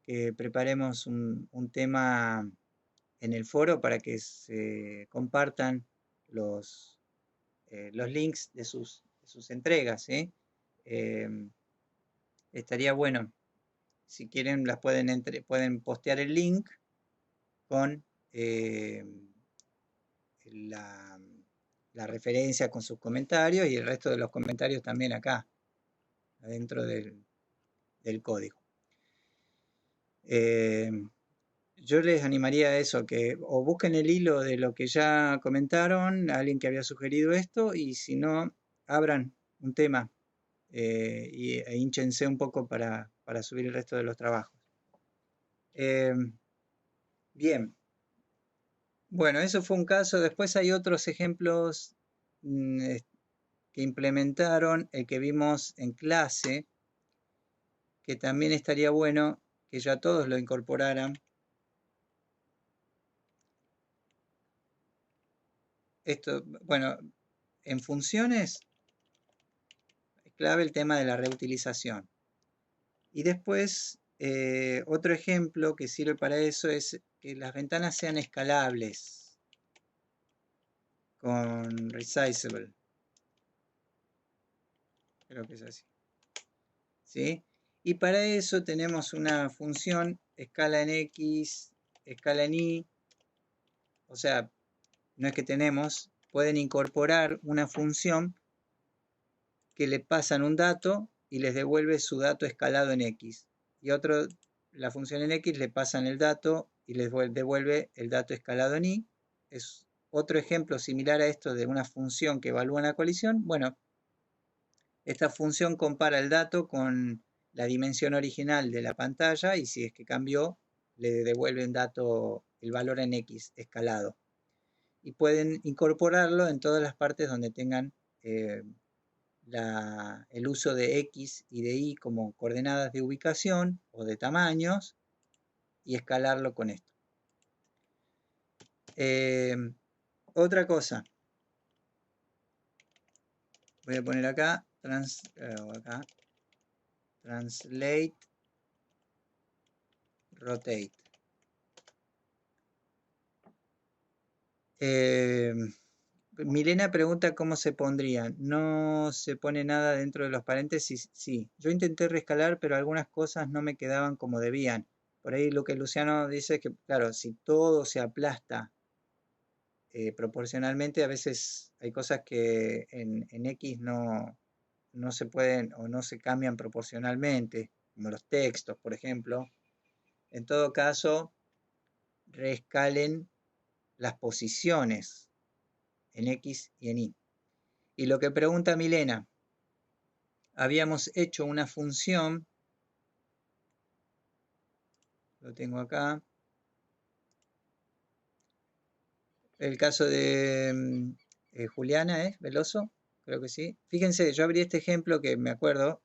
Speaker 1: que preparemos un tema en el foro para que se compartan los links de sus entregas, ¿sí? Estaría bueno, si quieren las pueden postear el link con la, la referencia con sus comentarios y el resto de los comentarios también acá, adentro del código. Yo les animaría a eso, que o busquen el hilo de lo que ya comentaron, alguien que había sugerido esto, y si no, abran un tema e hínchense un poco para subir el resto de los trabajos. Bien, bueno, eso fue un caso. Después hay otros ejemplos que implementaron, el que vimos en clase, que también estaría bueno que ya todos lo incorporaran. esto, bueno, en funciones es clave el tema de la reutilización. Y después, otro ejemplo que sirve para eso es que las ventanas sean escalables con resizable. Creo que es así. ¿Sí? Y para eso tenemos una función escala en X, escala en Y. O sea, no es que tenemos, pueden incorporar una función que le pasan un dato y les devuelve su dato escalado en X. Y otro, la función en X le pasan el dato y les devuelve el dato escalado en Y. Es otro ejemplo similar a esto de una función que evalúa una colisión. Bueno, esta función compara el dato con la dimensión original de la pantalla y si es que cambió, le devuelve un dato, el valor en X escalado. Y pueden incorporarlo en todas las partes donde tengan el uso de X y de Y como coordenadas de ubicación o de tamaños y escalarlo con esto. Otra cosa, voy a poner acá, translate, rotate. Milena pregunta cómo se pondrían. No se pone nada dentro de los paréntesis. Sí, yo intenté reescalar, pero algunas cosas no me quedaban como debían. Por ahí lo que Luciano dice es que, claro, si todo se aplasta proporcionalmente, a veces hay cosas que en X no se pueden o no se cambian proporcionalmente, como los textos, por ejemplo. En todo caso, reescalen las posiciones en X y en Y. Y lo que pregunta Milena, habíamos hecho una función, lo tengo acá, el caso de Juliana, ¿es? Veloso, creo que sí. Fíjense, yo abrí este ejemplo que me acuerdo.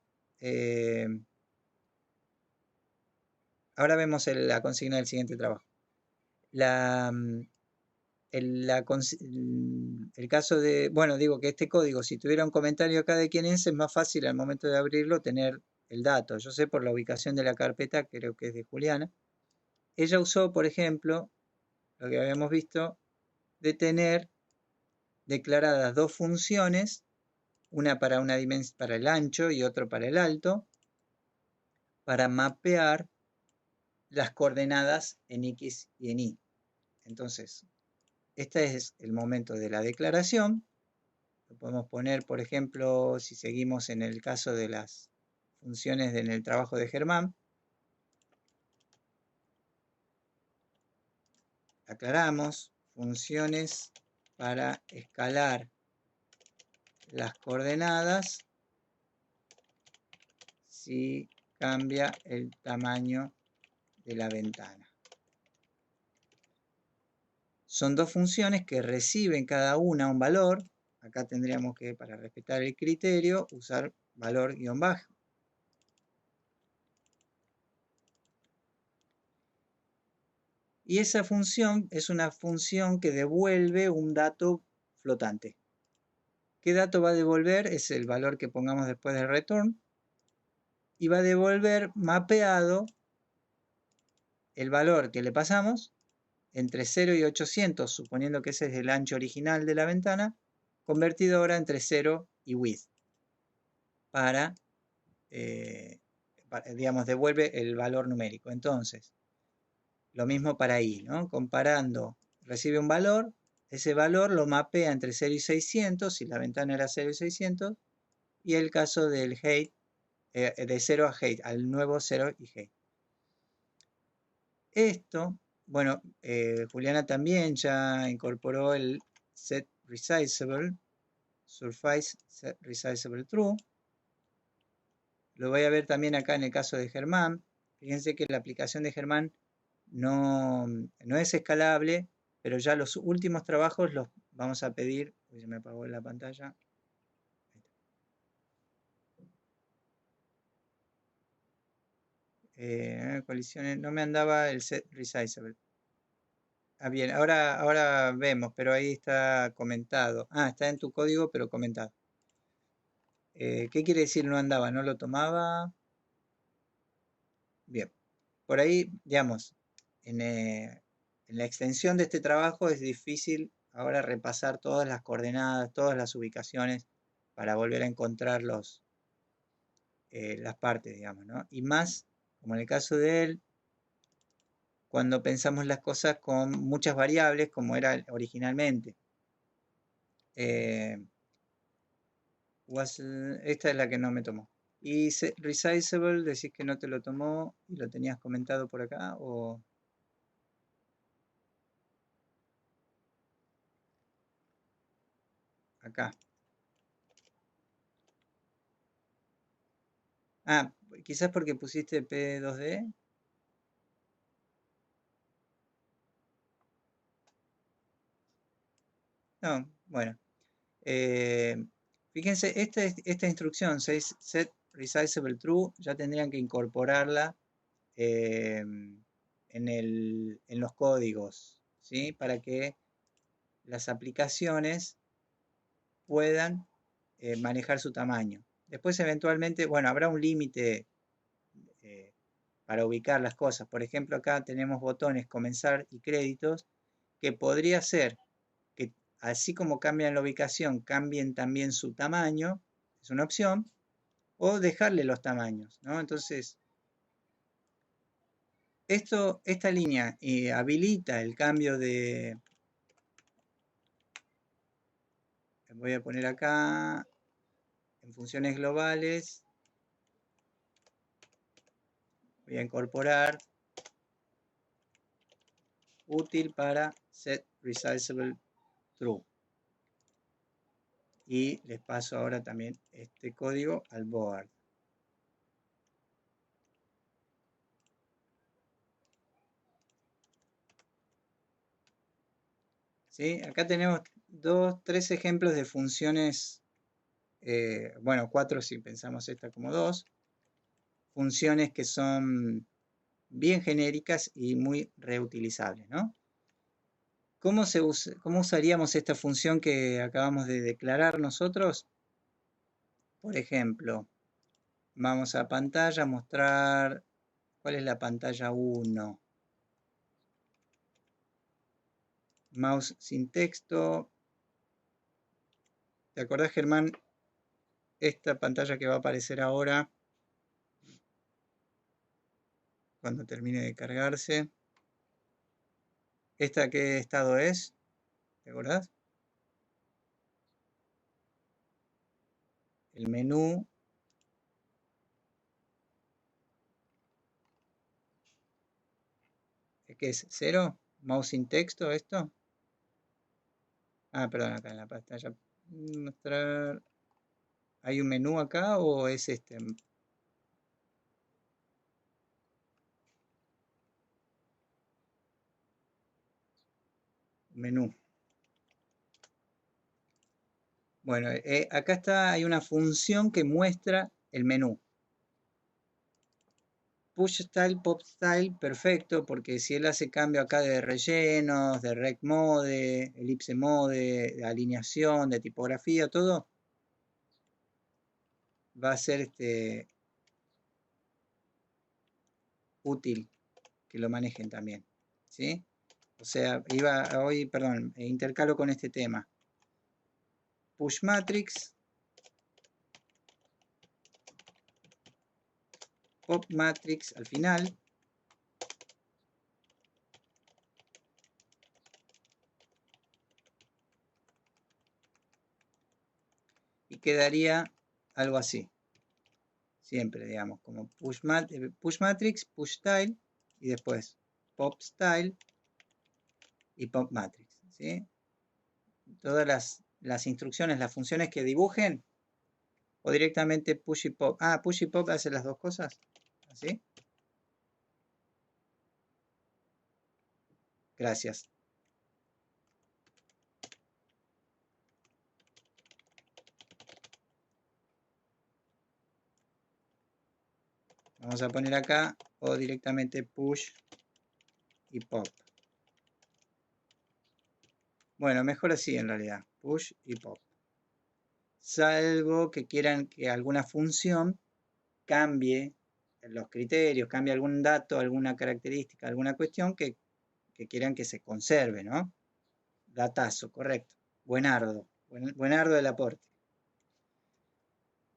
Speaker 1: Ahora vemos la consigna del siguiente trabajo. El caso de, bueno, digo que este código, si tuviera un comentario acá de quién es más fácil al momento de abrirlo tener el dato. Yo sé por la ubicación de la carpeta, creo que es de Juliana. Ella usó, por ejemplo, lo que habíamos visto, de tener declaradas dos funciones, una para para el ancho y otro para el alto, para mapear las coordenadas en X y en Y. Entonces, este es el momento de la declaración. Lo podemos poner, por ejemplo, si seguimos en el caso de las funciones en el trabajo de Germán. Aclaramos, funciones para escalar las coordenadas si cambia el tamaño de la ventana. Son dos funciones que reciben cada una un valor. Acá tendríamos que, para respetar el criterio, usar valor guión bajo. Y esa función es una función que devuelve un dato flotante. ¿Qué dato va a devolver? Es el valor que pongamos después del return. Y va a devolver mapeado el valor que le pasamos entre 0 y 800, suponiendo que ese es el ancho original de la ventana, convertido ahora entre 0 y width. Digamos, devuelve el valor numérico. Entonces, lo mismo para I, ¿no? Comparando, recibe un valor, ese valor lo mapea entre 0 y 600, si la ventana era 0 y 600, y el caso del height, de 0 a height, al nuevo 0 y height. Esto, bueno, Juliana también ya incorporó el set resizable, surface set resizable true. Lo voy a ver también acá en el caso de Germán. Fíjense que la aplicación de Germán no es escalable, pero ya los últimos trabajos los vamos a pedir. Uy, se me apagó la pantalla. Colisiones, no me andaba el set resizable. Ah, bien, ahora vemos, pero ahí está comentado. Ah, está en tu código, pero comentado. ¿Qué quiere decir no andaba? ¿No lo tomaba? Bien. Por ahí, digamos, en la extensión de este trabajo es difícil ahora repasar todas las coordenadas, todas las ubicaciones para volver a encontrar las partes, digamos, ¿no? Y más, como en el caso de él, cuando pensamos las cosas con muchas variables, como era originalmente. Eh, esta es la que no me tomó. Y resizable, decís que no te lo tomó y lo tenías comentado por acá o acá. Ah, quizás porque pusiste P2D. No, bueno. Eh, fíjense, esta instrucción, set resizable true, ya tendrían que incorporarla en los códigos, ¿sí? Para que las aplicaciones puedan manejar su tamaño. Después, eventualmente, bueno, habrá un límite eh, para ubicar las cosas. Por ejemplo, acá tenemos botones comenzar y créditos, que podría ser que así como cambian la ubicación, cambien también su tamaño, es una opción, o dejarle los tamaños, ¿no? Entonces, esta línea habilita el cambio de, voy a poner acá, en funciones globales, voy a incorporar útil para set resizable true. Y les paso ahora también este código al board. ¿Sí? Acá tenemos tres ejemplos de funciones, bueno, cuatro si pensamos esta como dos, funciones que son bien genéricas y muy reutilizables, ¿no? ¿Cómo usaríamos esta función que acabamos de declarar nosotros? Por ejemplo, vamos a pantalla, mostrar cuál es la pantalla 1. Mouse sin texto. ¿Te acordás, Germán? Esta pantalla que va a aparecer ahora, cuando termine de cargarse. ¿Esta qué estado es? ¿Te acordás? El menú. ¿Qué es? ¿Cero? ¿Mouse sin texto esto? Ah, perdón, acá en la pantalla. Mostrar. ¿Hay un menú acá o es este? Menú. Bueno, acá está, hay una función que muestra el menú. Push style, pop style, perfecto, porque si él hace cambio acá de rellenos, de rect mode, elipse mode, de alineación, de tipografía, todo, va a ser útil que lo manejen también, ¿sí? O sea, perdón, intercalo con este tema. Push matrix, pop matrix al final. Y quedaría algo así. Siempre, digamos, como push matrix, push style y después pop style y pop matrix, ¿sí? Todas las instrucciones, las funciones que dibujen o directamente push y pop. Ah, push y pop hace las dos cosas, ¿así? Gracias. Vamos a poner acá o directamente push y pop. Bueno, mejor así en realidad, push y pop. Salvo que quieran que alguna función cambie los criterios, cambie algún dato, alguna característica, alguna cuestión que quieran que se conserve, ¿no? Datazo, correcto. Buenardo, buenardo el aporte.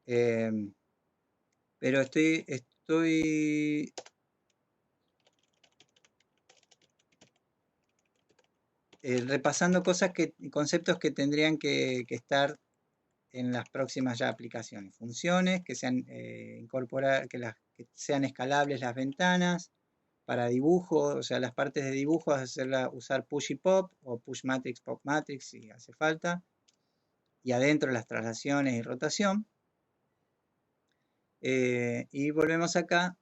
Speaker 1: Pero estoy repasando conceptos que tendrían que estar en las próximas ya aplicaciones. Funciones que sean que sean escalables las ventanas. Para dibujo, o sea, las partes de dibujo, usar push y pop o push matrix, pop matrix si hace falta. Y adentro las traslaciones y rotación. Y volvemos acá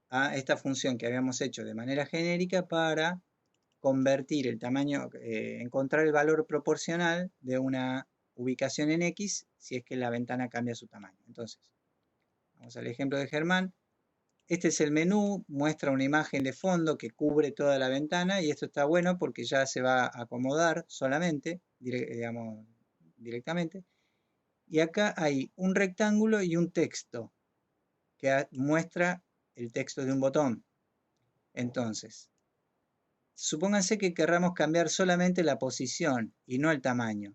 Speaker 1: a esta función que habíamos hecho de manera genérica para convertir el tamaño, encontrar el valor proporcional de una ubicación en X si es que la ventana cambia su tamaño. Entonces, vamos al ejemplo de Germán. Este es el menú, muestra una imagen de fondo que cubre toda la ventana y esto está bueno porque ya se va a acomodar solamente, digamos, directamente. Y acá hay un rectángulo y un texto que muestra el texto de un botón. Entonces, supónganse que querramos cambiar solamente la posición y no el tamaño.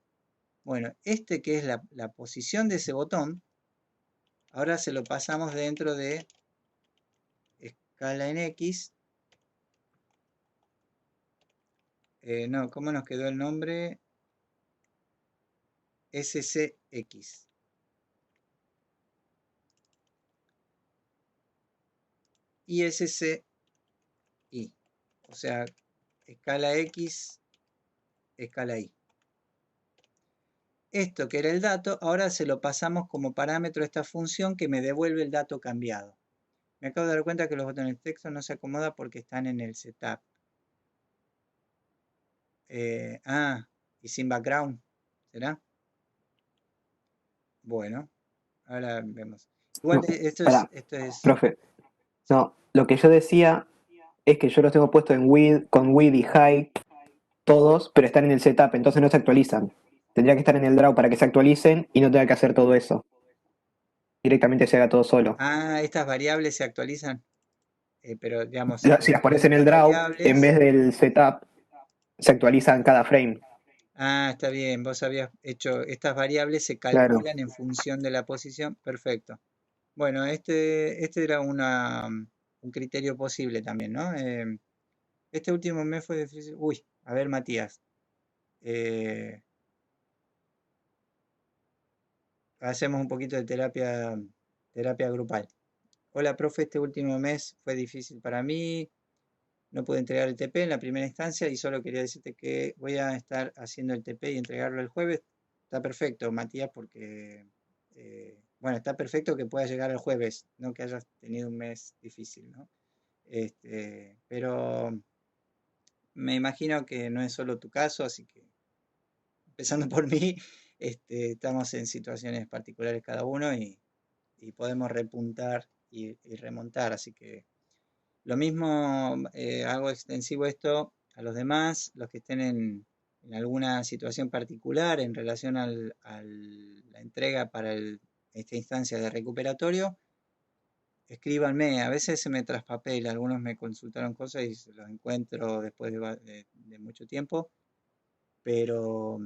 Speaker 1: Bueno, este que es la posición de ese botón, ahora se lo pasamos dentro de escala en X. No, ¿cómo nos quedó el nombre? SCX. Y SCI. O sea, escala X, escala Y. Esto que era el dato, ahora se lo pasamos como parámetro a esta función que me devuelve el dato cambiado. Me acabo de dar cuenta que los botones de texto no se acomodan porque están en el setup. Y sin background, ¿será? Bueno, ahora vemos. Igual
Speaker 2: No,
Speaker 1: esto
Speaker 2: pará,
Speaker 1: es.
Speaker 2: profe.
Speaker 1: Sí.
Speaker 2: No, lo que yo decía es que yo los tengo puestos en width, con width y height, todos, pero están en el setup, entonces no se actualizan. Tendría que estar en el draw para que se actualicen y no tenga que hacer todo eso. Directamente se haga todo solo.
Speaker 1: Estas variables se actualizan, pero digamos,
Speaker 2: Si las pones en
Speaker 1: estas
Speaker 2: el draw, en
Speaker 1: variables.
Speaker 2: vez del setup, se actualizan cada frame.
Speaker 1: Está bien, vos habías hecho, estas variables se
Speaker 2: Claro.
Speaker 1: calculan en función de la posición. Perfecto. Bueno, este era un criterio posible también, ¿no? Este último mes fue difícil. Uy, a ver, Matías. eh, hacemos un poquito de terapia grupal. Hola, profe, este último mes fue difícil para mí. No pude entregar el TP en la primera instancia y solo quería decirte que voy a estar haciendo el TP y entregarlo el jueves. Está perfecto, Matías, porque, bueno, está perfecto que puedas llegar el jueves, no que hayas tenido un mes difícil, ¿no? Pero me imagino que no es solo tu caso, así que empezando por mí, estamos en situaciones particulares cada uno y podemos repuntar y remontar, así que lo mismo hago extensivo esto a los demás, los que estén en alguna situación particular en relación a la entrega para esta instancia de recuperatorio. Escríbanme, a veces se me traspapela, algunos me consultaron cosas y se los encuentro después de mucho tiempo, pero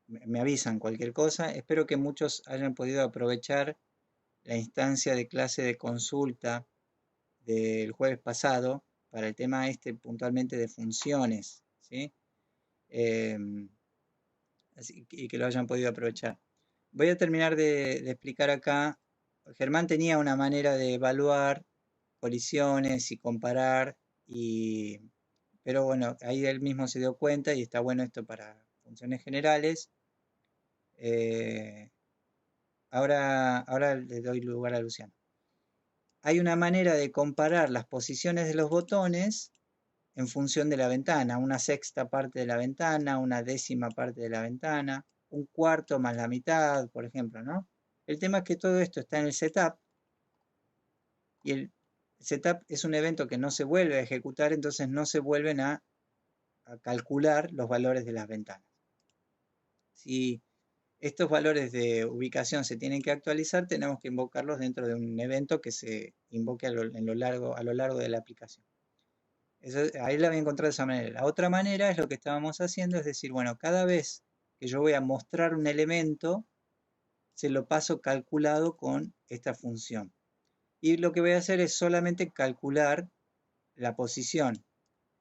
Speaker 1: me avisan cualquier cosa. Espero que muchos hayan podido aprovechar la instancia de clase de consulta del jueves pasado para el tema puntualmente de funciones, ¿sí? Y que lo hayan podido aprovechar. Voy a terminar de explicar acá. Germán tenía una manera de evaluar colisiones y comparar, pero bueno, ahí él mismo se dio cuenta y está bueno esto para funciones generales. Ahora le doy lugar a Luciano. Hay una manera de comparar las posiciones de los botones en función de la ventana, una sexta parte de la ventana, una décima parte de la ventana, un cuarto más la mitad, por ejemplo, ¿no? El tema es que todo esto está en el setup y el setup es un evento que no se vuelve a ejecutar, entonces no se vuelven a a calcular los valores de las ventanas. Si estos valores de ubicación se tienen que actualizar, tenemos que invocarlos dentro de un evento que se invoque a lo largo de la aplicación. Ahí la voy a encontrar de esa manera. La otra manera es lo que estábamos haciendo, es decir, bueno, cada vez que yo voy a mostrar un elemento, se lo paso calculado con esta función. Y lo que voy a hacer es solamente calcular la posición.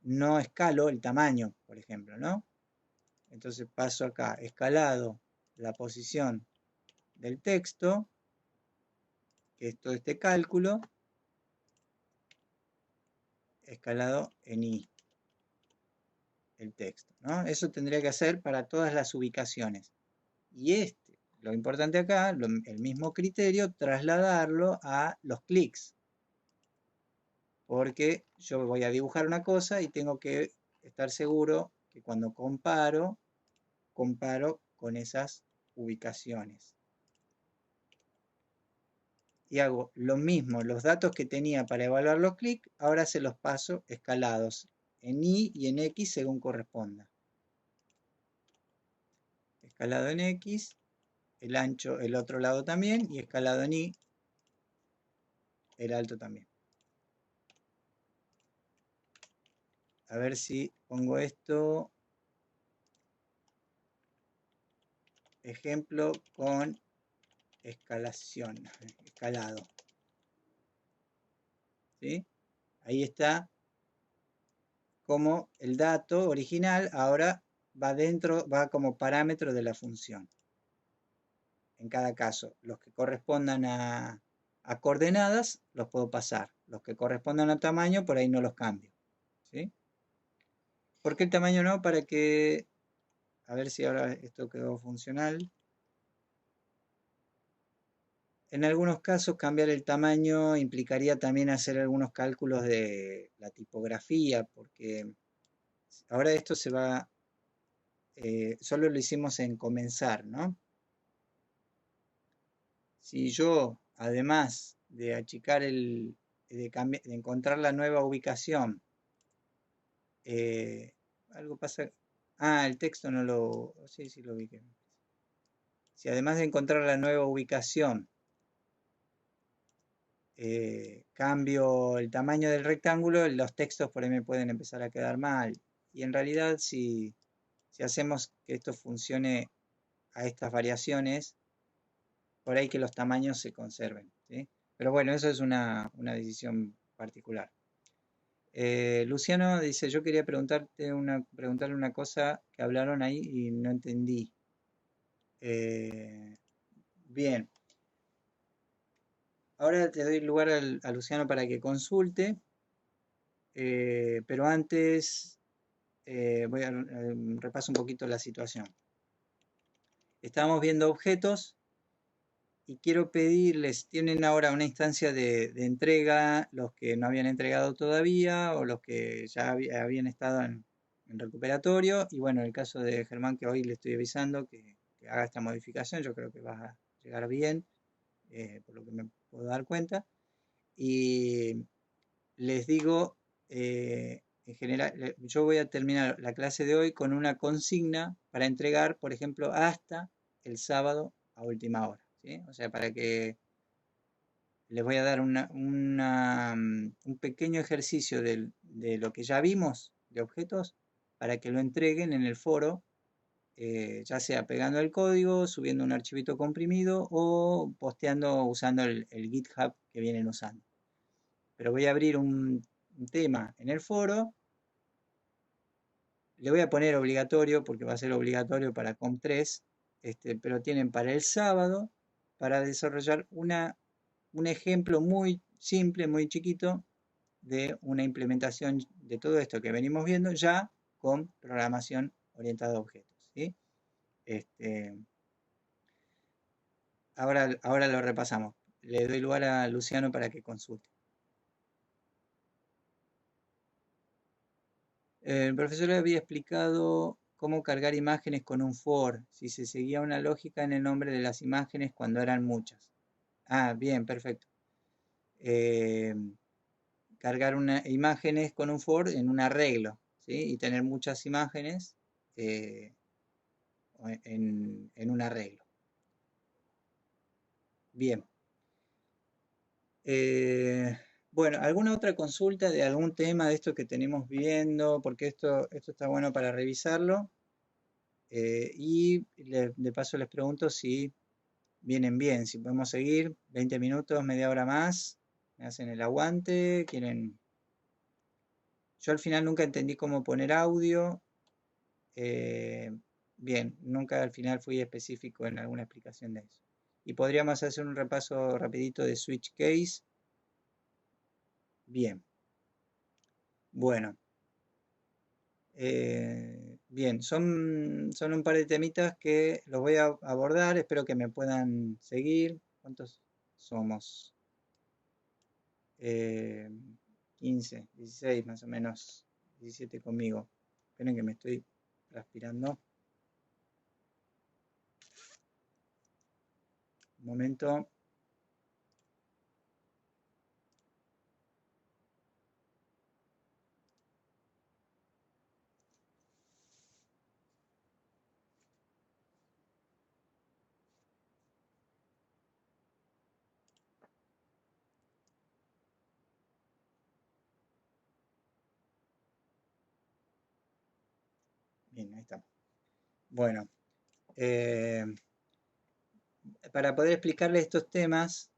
Speaker 1: No escalo el tamaño, por ejemplo, ¿no? Entonces paso acá, escalado la posición del texto, que es todo este cálculo, escalado en i, el texto, ¿no? Eso tendría que hacer para todas las ubicaciones. Y lo importante acá, el mismo criterio, trasladarlo a los clics. Porque yo voy a dibujar una cosa y tengo que estar seguro que cuando comparo con esas ubicaciones. Y hago lo mismo, los datos que tenía para evaluar los clics, ahora se los paso escalados en Y y en X según corresponda. Escalado en X, el ancho el otro lado también, y escalado en Y, el alto también. A ver si pongo esto, ejemplo con escalación, escalado. ¿Sí? Ahí está como el dato original ahora va como parámetro de la función. En cada caso, los que correspondan a coordenadas los puedo pasar. Los que correspondan a tamaño, por ahí no los cambio. ¿Sí? ¿Por qué el tamaño no? Para que, a ver si ahora esto quedó funcional. En algunos casos cambiar el tamaño implicaría también hacer algunos cálculos de la tipografía, porque ahora esto se va, solo lo hicimos en comenzar, ¿no? Si yo, además de achicar de encontrar la nueva ubicación, algo pasa, el texto no lo, sí lo ubiqué. Si además de encontrar la nueva ubicación, cambio el tamaño del rectángulo, los textos por ahí me pueden empezar a quedar mal. Y en realidad, si hacemos que esto funcione a estas variaciones, por ahí que los tamaños se conserven, ¿sí? Pero bueno, eso es una decisión particular. Luciano dice, yo quería preguntarle una cosa que hablaron ahí y no entendí. Bien. Ahora te doy lugar a Luciano para que consulte, pero antes voy a repaso un poquito la situación. Estábamos viendo objetos y quiero pedirles, tienen ahora una instancia de entrega, los que no habían entregado todavía o los que ya habían estado en recuperatorio. Y bueno, en el caso de Germán, que hoy le estoy avisando que haga esta modificación, yo creo que va a llegar bien, por lo que me puedo dar cuenta. Y les digo, en general, yo voy a terminar la clase de hoy con una consigna para entregar, por ejemplo, hasta el sábado a última hora, ¿sí? O sea, para que les voy a dar un pequeño ejercicio de lo que ya vimos de objetos para que lo entreguen en el foro, ya sea pegando el código, subiendo un archivito comprimido o posteando usando el GitHub que vienen usando. Pero voy a abrir un tema en el foro, le voy a poner obligatorio porque va a ser obligatorio para COM3, pero tienen para el sábado para desarrollar un ejemplo muy simple, muy chiquito de una implementación de todo esto que venimos viendo ya con programación orientada a objetos, ¿sí? Ahora lo repasamos. Le doy lugar a Luciano para que consulte. El profesor había explicado cómo cargar imágenes con un for, si se seguía una lógica en el nombre de las imágenes cuando eran muchas. Bien, perfecto. Cargar imágenes con un for en un arreglo, ¿sí? Y tener muchas imágenes eh, en un arreglo. Bien. Bueno, ¿alguna otra consulta de algún tema de esto que tenemos viendo? Porque esto está bueno para revisarlo. Y de paso les pregunto si vienen bien, si podemos seguir 20 minutos, media hora más. ¿Me hacen el aguante? ¿Quieren? Yo al final nunca entendí cómo poner audio. eh, Bien, nunca al final fui específico en alguna explicación de eso. Y podríamos hacer un repaso rapidito de switch case. Bien, bueno. Bien, son un par de temitas que los voy a abordar, espero que me puedan seguir. ¿Cuántos somos? Eh, 15, 16 más o menos, 17 conmigo. Esperen que me estoy transpirando. Un momento. Bien, ahí estamos. Bueno, eh, para poder explicarles estos temas,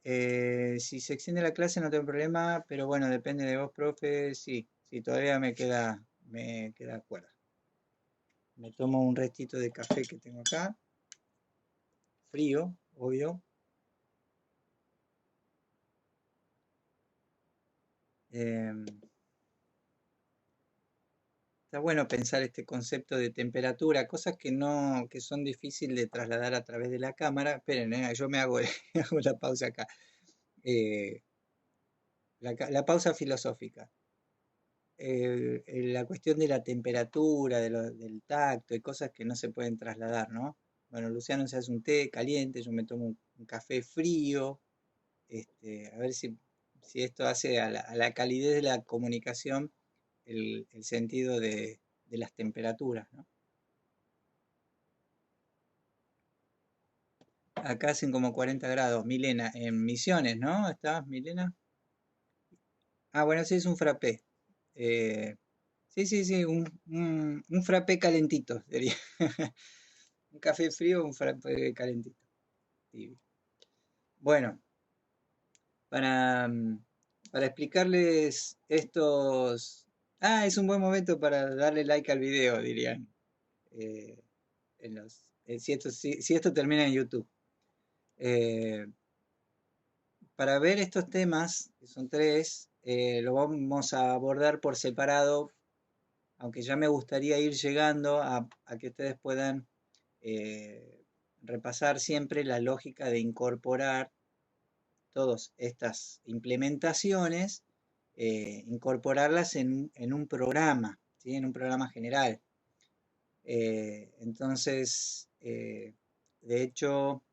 Speaker 1: si se extiende la clase no tengo problema, pero bueno, depende de vos, profe. Sí, sí, todavía me queda cuerda. Me tomo un restito de café que tengo acá, frío, obvio. Em, Está bueno pensar este concepto de temperatura, cosas que no, que son difíciles de trasladar a través de la cámara. Esperen, yo me hago, hago la pausa acá. Eh, la pausa filosófica. La cuestión de la temperatura, del tacto y cosas que no se pueden trasladar, ¿no? Bueno, Luciano se hace un té caliente, yo me tomo un café frío. A ver si esto hace a la calidez de la comunicación el sentido de las temperaturas, ¿no? Acá hacen como 40 grados. Milena, en Misiones, ¿no? ¿Estás, Milena? Ah, bueno, sí, es un frappé. Eh, sí, sí, sí, un frappé calentito, sería. Un café frío, un frappé calentito. Tibio. Bueno, para explicarles estos... Ah, es un buen momento para darle like al video, dirían. eh, si esto termina en YouTube. Eh, para ver estos temas, que son tres, lo vamos a abordar por separado, aunque ya me gustaría ir llegando a que ustedes puedan eh, repasar siempre la lógica de incorporar todas estas implementaciones, incorporarlas en un programa, ¿sí? En un programa general. Entonces, de hecho,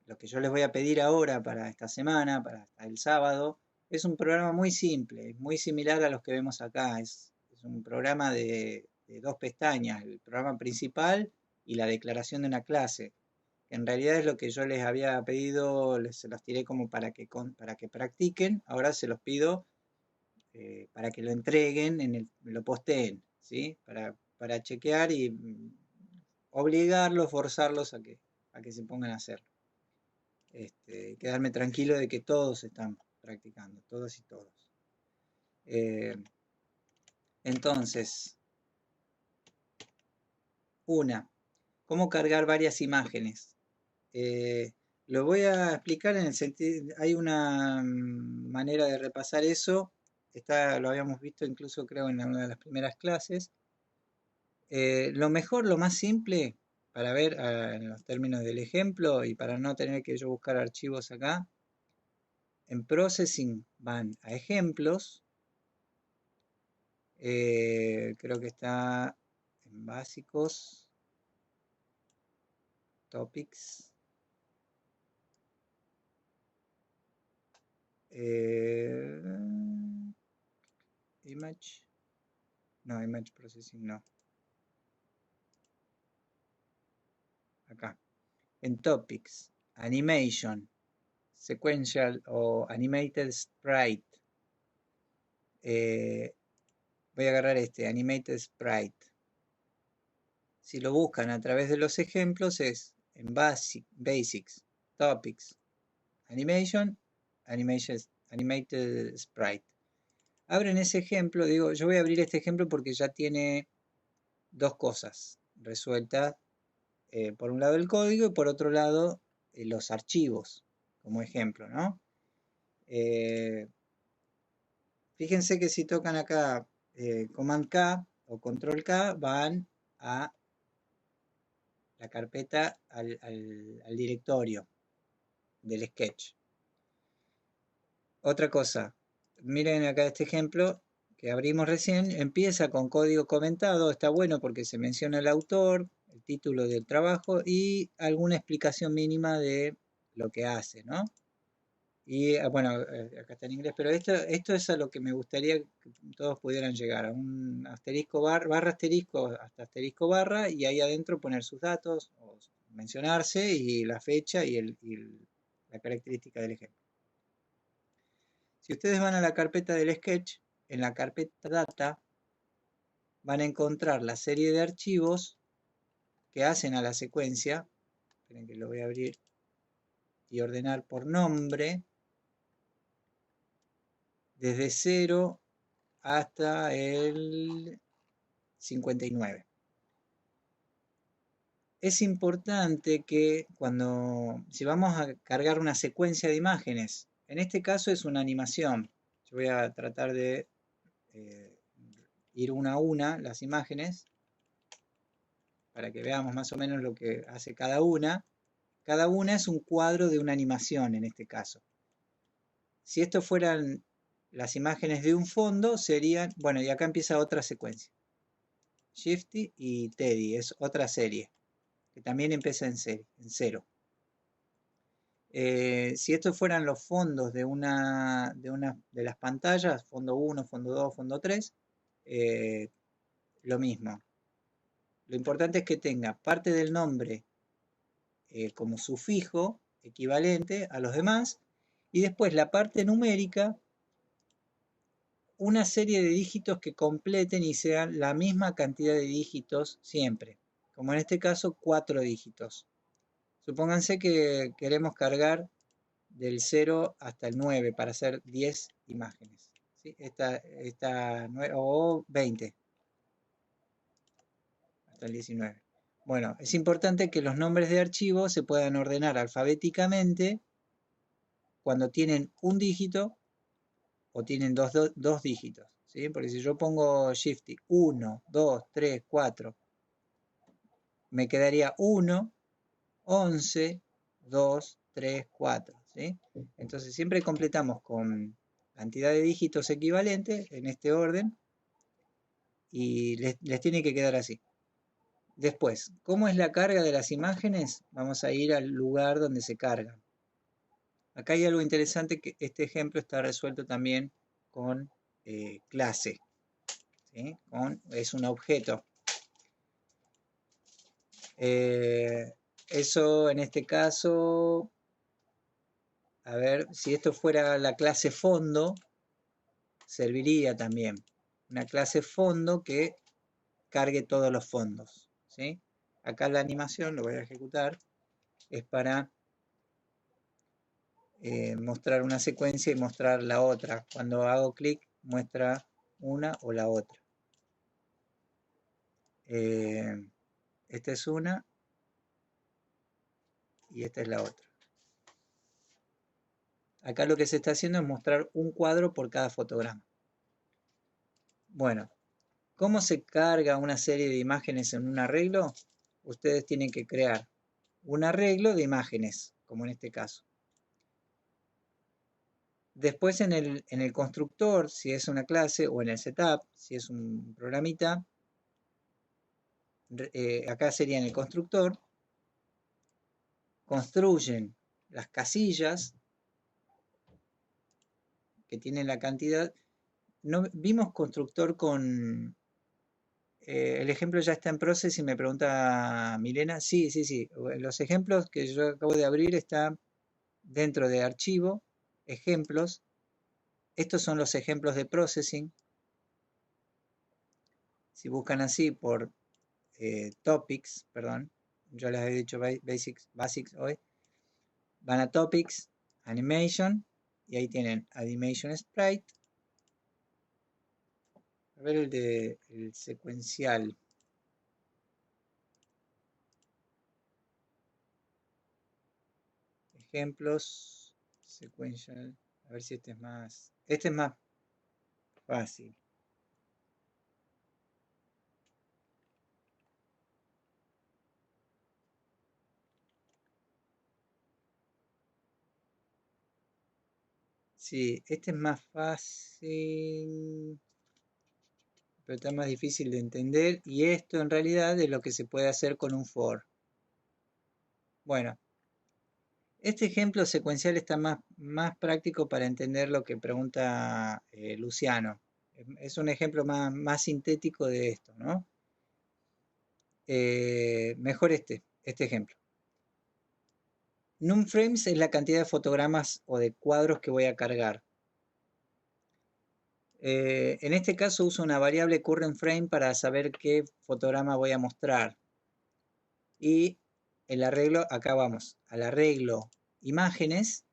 Speaker 1: lo que yo les voy a pedir ahora para esta semana, para el sábado, es un programa muy simple, muy similar a los que vemos acá. Es un programa de dos pestañas, el programa principal y la declaración de una clase, que en realidad es lo que yo les había pedido, se los tiré como para que practiquen, ahora se los pido para que lo entreguen, lo posteen, ¿sí? Para chequear y obligarlos, forzarlos a que se pongan a hacerlo. Quedarme tranquilo de que todos están practicando, todos y todos. Eh, entonces, ¿cómo cargar varias imágenes? Eh, lo voy a explicar en el sentido, hay una manera de repasar eso, lo habíamos visto incluso creo en una de las primeras clases. Lo mejor, lo más simple, para ver en los términos del ejemplo y para no tener que yo buscar archivos acá, en Processing van a ejemplos, creo que está en básicos, topics, image, No, Image Processing no. Acá. En Topics, Animation, Sequential o Animated Sprite. Voy a agarrar este, Animated Sprite. Si lo buscan a través de los ejemplos es en Basics, Topics, Animation, Animated Sprite. Abren ese ejemplo, digo, yo voy a abrir este ejemplo porque ya tiene dos cosas resueltas. Por un lado el código y por otro lado los archivos, como ejemplo, ¿no? Fíjense que si tocan acá Command K o Control K van a la carpeta, al directorio del sketch. Otra cosa, miren acá este ejemplo que abrimos recién, empieza con código comentado, está bueno porque se menciona el autor, el título del trabajo y alguna explicación mínima de lo que hace, ¿no? Y bueno, acá está en inglés, pero esto es a lo que me gustaría que todos pudieran llegar, a un asterisco barra asterisco hasta asterisco barra y ahí adentro poner sus datos, o mencionarse y la fecha y la característica del ejemplo. Si ustedes van a la carpeta del sketch, en la carpeta data van a encontrar la serie de archivos que hacen a la secuencia. Esperen que lo voy a abrir y ordenar por nombre, desde 0 hasta el 59. Es importante que si vamos a cargar una secuencia de imágenes, en este caso es una animación. Yo voy a tratar de ir una a una las imágenes para que veamos más o menos lo que hace cada una. Cada una es un cuadro de una animación en este caso. Si esto fueran las imágenes de un fondo, serían, bueno, y acá empieza otra secuencia. Shifty y Teddy es otra serie, que también empieza en 0. Si estos fueran los fondos de de las pantallas, fondo 1, fondo 2, fondo 3, lo mismo. Lo importante es que tenga parte del nombre como sufijo equivalente a los demás y después la parte numérica, una serie de dígitos que completen y sean la misma cantidad de dígitos siempre, como en este caso 4 dígitos. Supónganse que queremos cargar del 0 hasta el 9 para hacer 10 imágenes, ¿sí? O 20 hasta el 19. Bueno, es importante que los nombres de archivo se puedan ordenar alfabéticamente cuando tienen un dígito o tienen dos dígitos, ¿sí? Porque si yo pongo Shifty 1, 2, 3, 4, me quedaría 1, 11, 2, 3, 4, ¿sí? Entonces siempre completamos con cantidad de dígitos equivalentes en este orden y les tiene que quedar así. Después, ¿cómo es la carga de las imágenes? Vamos a ir al lugar donde se cargan. Acá hay algo interesante, que este ejemplo está resuelto también con clase, ¿sí? Es un objeto. Eso en este caso, a ver, si esto fuera la clase fondo, serviría también. Una clase fondo que cargue todos los fondos, ¿sí? Acá la animación, lo voy a ejecutar, es para mostrar una secuencia y mostrar la otra. Cuando hago clic, muestra una o la otra. Esta es una y esta es la otra. Acá lo que se está haciendo es mostrar un cuadro por cada fotograma. Bueno, ¿cómo se carga una serie de imágenes en un arreglo? Ustedes tienen que crear un arreglo de imágenes, como en este caso. Después en el constructor, si es una clase, o en el setup, si es un programita, acá sería en el constructor, construyen las casillas que tienen la cantidad. No, vimos constructor con El ejemplo ya está en Process y me pregunta Milena. Sí. Los ejemplos que yo acabo de abrir están dentro de archivo, ejemplos. Estos son los ejemplos de processing. Si buscan así por topics, perdón, yo les he dicho basics hoy, van a topics, animation, y ahí tienen animation sprite. A ver el secuencial. Ejemplos, sequential. A ver si este es más. Este es más fácil. Sí, este es más fácil, pero está más difícil de entender. Y esto en realidad es lo que se puede hacer con un for. Bueno, este ejemplo secuencial está más práctico para entender lo que pregunta Luciano. Es un ejemplo más sintético de esto, ¿no? Mejor este ejemplo. NumFrames es la cantidad de fotogramas o de cuadros que voy a cargar. En este caso uso una variable currentFrame para saber qué fotograma voy a mostrar. Y el arreglo, acá vamos, al arreglo imágenes,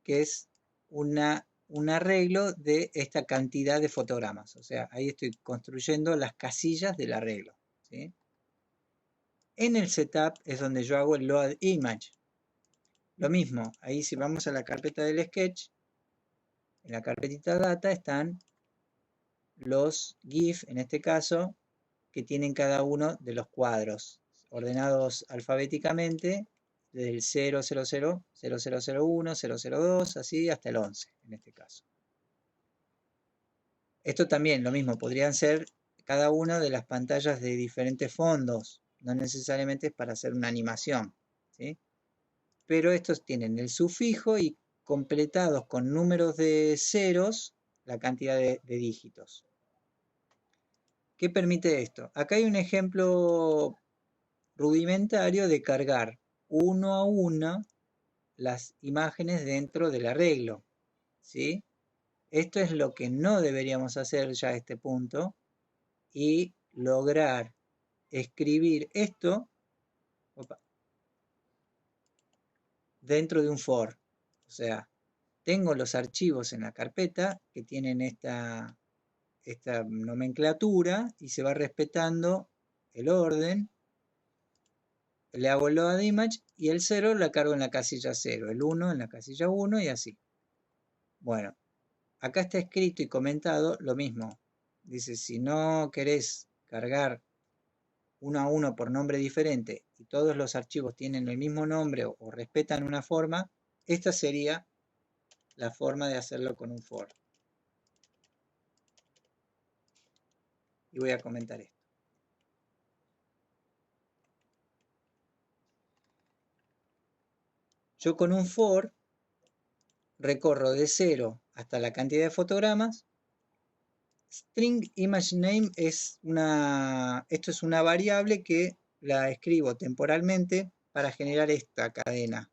Speaker 1: que es un arreglo de esta cantidad de fotogramas. O sea, ahí estoy construyendo las casillas del arreglo, ¿sí? En el setup es donde yo hago el load image. Lo mismo, ahí si vamos a la carpeta del sketch, en la carpetita data están los GIF, en este caso, que tienen cada uno de los cuadros, ordenados alfabéticamente, desde el 000, 0001, 002, así hasta el 11, en este caso. Esto también, lo mismo, podrían ser cada una de las pantallas de diferentes fondos, no necesariamente es para hacer una animación, ¿sí? Pero estos tienen el sufijo y completados con números de ceros, la cantidad de dígitos. ¿Qué permite esto? Acá hay un ejemplo rudimentario de cargar uno a uno las imágenes dentro del arreglo, ¿sí? Esto es lo que no deberíamos hacer ya a este punto y lograr escribir esto dentro de un for. O sea, tengo los archivos en la carpeta que tienen esta nomenclatura y se va respetando el orden. Le hago el load image y el 0 la cargo en la casilla 0, el 1 en la casilla 1 y así. Bueno, acá está escrito y comentado lo mismo. Dice, si no querés cargar uno a uno por nombre diferente y todos los archivos tienen el mismo nombre o respetan una forma, esta sería la forma de hacerlo con un for. Y voy a comentar esto. Yo con un for recorro de 0 hasta la cantidad de fotogramas. String image name esto es una variable que la escribo temporalmente para generar esta cadena.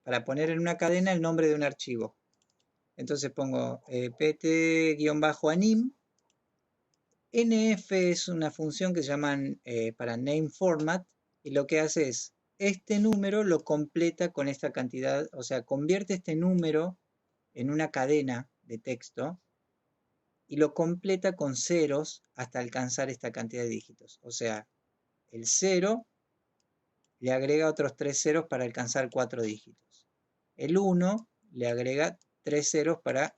Speaker 1: Para poner en una cadena el nombre de un archivo. Entonces pongo pt-anim. nf es una función que se llaman para name format y lo que hace es este número lo completa con esta cantidad, o sea, convierte este número en una cadena de texto y lo completa con ceros hasta alcanzar esta cantidad de dígitos. O sea, el 0 le agrega otros 3 ceros para alcanzar 4 dígitos. El 1 le agrega 3 ceros para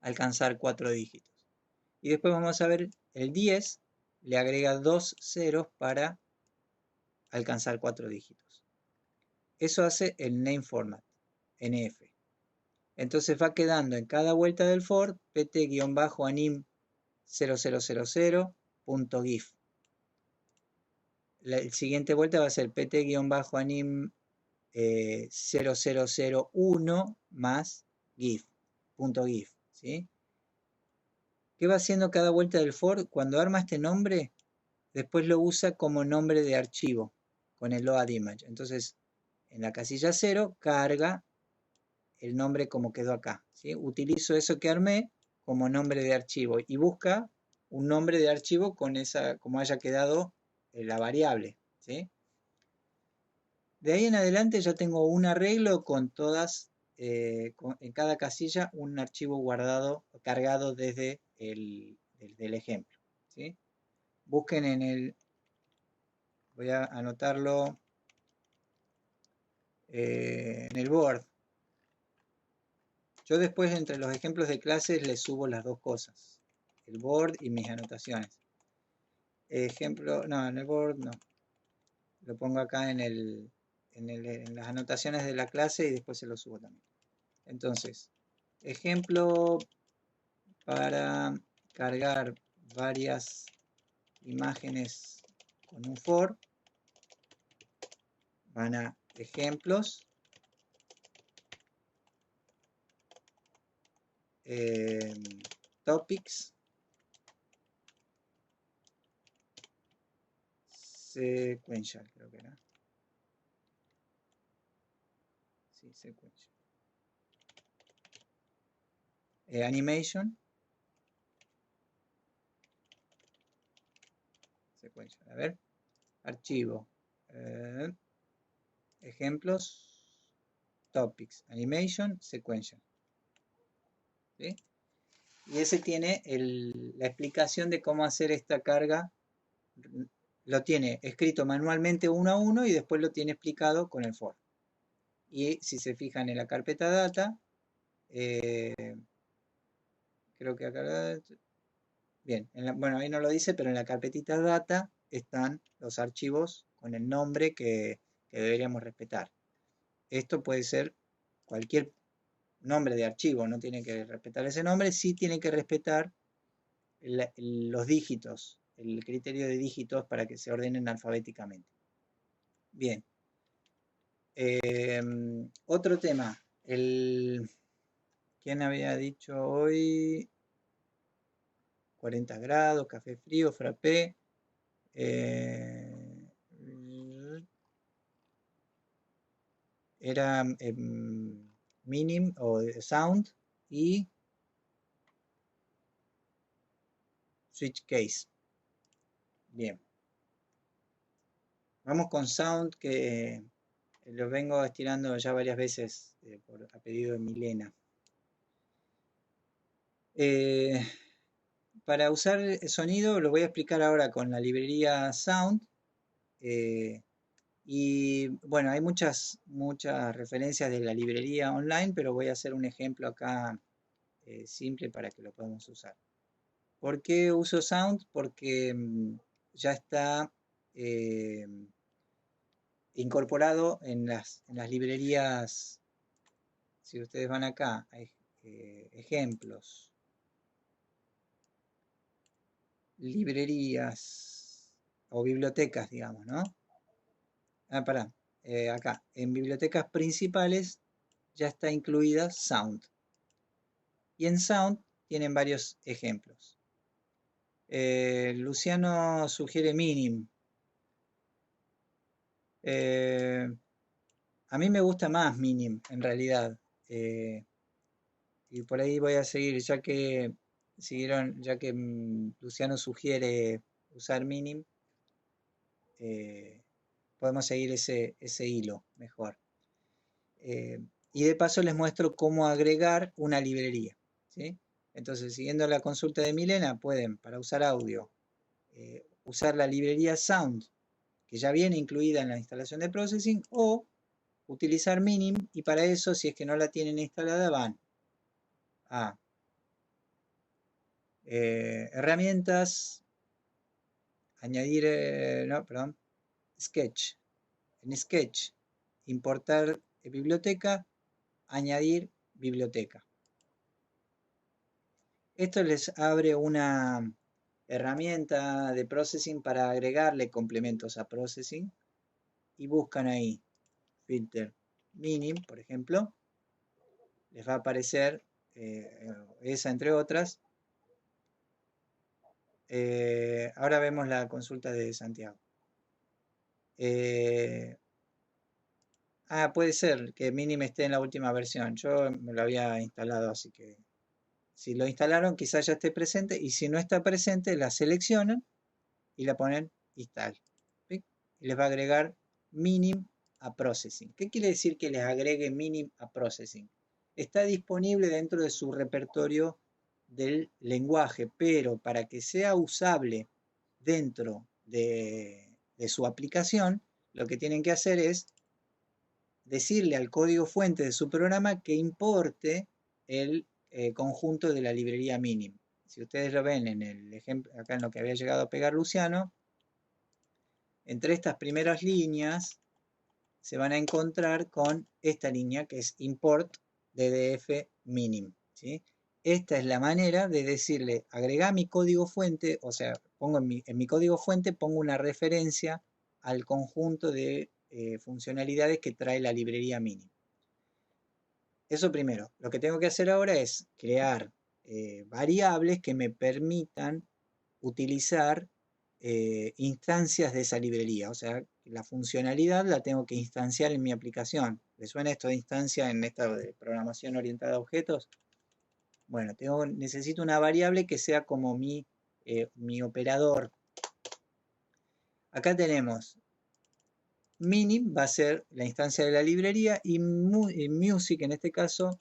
Speaker 1: alcanzar 4 dígitos. Y después vamos a ver el 10 le agrega 2 ceros para alcanzar 4 dígitos. Eso hace el name format, nf. Entonces va quedando en cada vuelta del for pt-anim 0000.gif. La siguiente vuelta va a ser pt-anim 0001 más gif, .gif, ¿sí? ¿Qué va haciendo cada vuelta del for? Cuando arma este nombre, después lo usa como nombre de archivo con el load image. Entonces, en la casilla 0 carga el nombre como quedó acá, ¿sí? Utilizo eso que armé como nombre de archivo y busca un nombre de archivo con esa, como haya quedado la variable, ¿sí? De ahí en adelante ya tengo un arreglo con todas, en cada casilla un archivo guardado, cargado desde el ejemplo, ¿sí? Busquen voy a anotarlo en el Board. Yo después entre los ejemplos de clases les subo las dos cosas, el Board y mis anotaciones. Ejemplo, no, en el Board no, lo pongo acá en las anotaciones de la clase y después se lo subo también. Entonces, ejemplo para cargar varias imágenes con un for, van a ejemplos, topics, sequential, creo que era. Sí, sequential. Animation, sequential. A ver, archivo, ejemplos, topics, animation, sequential. ¿Sí? Y ese tiene la explicación de cómo hacer esta carga. Lo tiene escrito manualmente uno a uno y después lo tiene explicado con el for. Y si se fijan en la carpeta data, creo que acá, bien, bueno, ahí no lo dice, pero en la carpetita data están los archivos con el nombre que deberíamos respetar. Esto puede ser cualquier nombre de archivo, no tiene que respetar ese nombre, sí tiene que respetar los dígitos, el criterio de dígitos para que se ordenen alfabéticamente. Bien. Otro tema. ¿Quién había dicho hoy? 40 grados, café frío, frappé. Era minim o sound y switch case. Bien. Vamos con sound, que lo vengo estirando ya varias veces a pedido de Milena. Para usar el sonido lo voy a explicar ahora con la librería Sound. Y bueno, hay muchas referencias de la librería online, pero voy a hacer un ejemplo acá simple para que lo podamos usar. ¿Por qué uso Sound? Porque ya está incorporado en las librerías. Si ustedes van acá, hay ejemplos, librerías o bibliotecas, digamos, ¿no? Pará, acá, en bibliotecas principales ya está incluida Sound. Y en Sound tienen varios ejemplos. Luciano sugiere Minim. A mí me gusta más Minim, en realidad. Y por ahí voy a seguir, ya que Luciano sugiere usar Minim, podemos seguir ese hilo mejor. Y de paso les muestro cómo agregar una librería, ¿sí? Entonces, siguiendo la consulta de Milena, pueden, para usar audio, usar la librería Sound, que ya viene incluida en la instalación de Processing, o utilizar Minim, y para eso, si es que no la tienen instalada, van a herramientas, añadir, no, perdón, Sketch. En Sketch, importar biblioteca, añadir biblioteca. Esto les abre una herramienta de Processing para agregarle complementos a Processing y buscan ahí filter minim, por ejemplo. Les va a aparecer esa entre otras. Ahora vemos la consulta de Santiago. Puede ser que Minim esté en la última versión. Yo me lo había instalado, así que si lo instalaron quizás ya esté presente, y si no está presente la seleccionan y la ponen install. ¿Sí? Y les va a agregar Minim a Processing. ¿Qué quiere decir que les agregue Minim a Processing? Está disponible dentro de su repertorio del lenguaje, pero para que sea usable dentro de su aplicación, lo que tienen que hacer es decirle al código fuente de su programa que importe el conjunto de la librería Minim. Si ustedes lo ven en el ejemplo, acá en lo que había llegado a pegar Luciano, entre estas primeras líneas se van a encontrar con esta línea que es import ddf minim, ¿sí? Esta es la manera de decirle, agrega mi código fuente, o sea, pongo en mi código fuente pongo una referencia al conjunto de funcionalidades que trae la librería Minim. Eso primero. Lo que tengo que hacer ahora es crear variables que me permitan utilizar instancias de esa librería. O sea, la funcionalidad la tengo que instanciar en mi aplicación. ¿Les suena esto de instancia en esta de programación orientada a objetos? Bueno, necesito una variable que sea como mi operador. Acá tenemos Minim, va a ser la instancia de la librería, y Music, en este caso,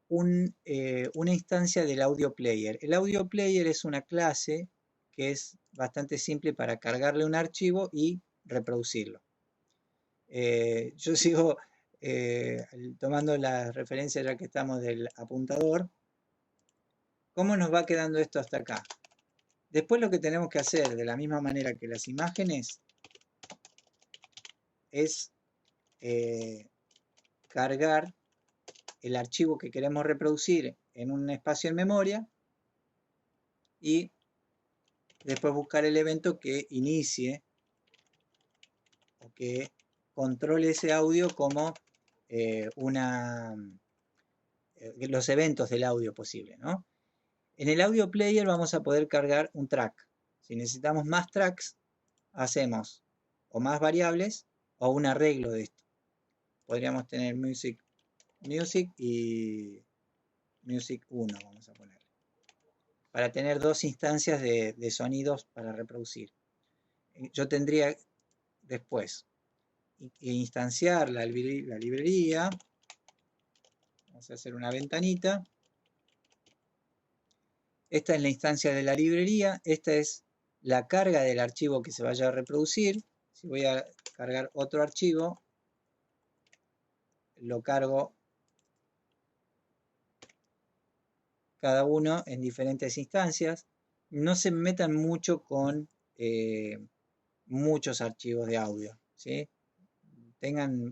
Speaker 1: una instancia del audio player. El audio player es una clase que es bastante simple para cargarle un archivo y reproducirlo. Yo sigo tomando la referencia, ya que estamos, del apuntador. ¿Cómo nos va quedando esto hasta acá? Después lo que tenemos que hacer, de la misma manera que las imágenes, es cargar el archivo que queremos reproducir en un espacio en memoria y después buscar el evento que inicie o que controle ese audio como los eventos del audio posible, ¿no? En el audio player vamos a poder cargar un track. Si necesitamos más tracks, hacemos o más variables o un arreglo de esto. Podríamos tener music y music 1, vamos a poner, para tener dos instancias de sonidos para reproducir. Yo tendría después instanciar la librería. Vamos a hacer una ventanita. Esta es la instancia de la librería. Esta es la carga del archivo que se vaya a reproducir. Si voy a cargar otro archivo, lo cargo cada uno en diferentes instancias. No se metan mucho con muchos archivos de audio, ¿sí?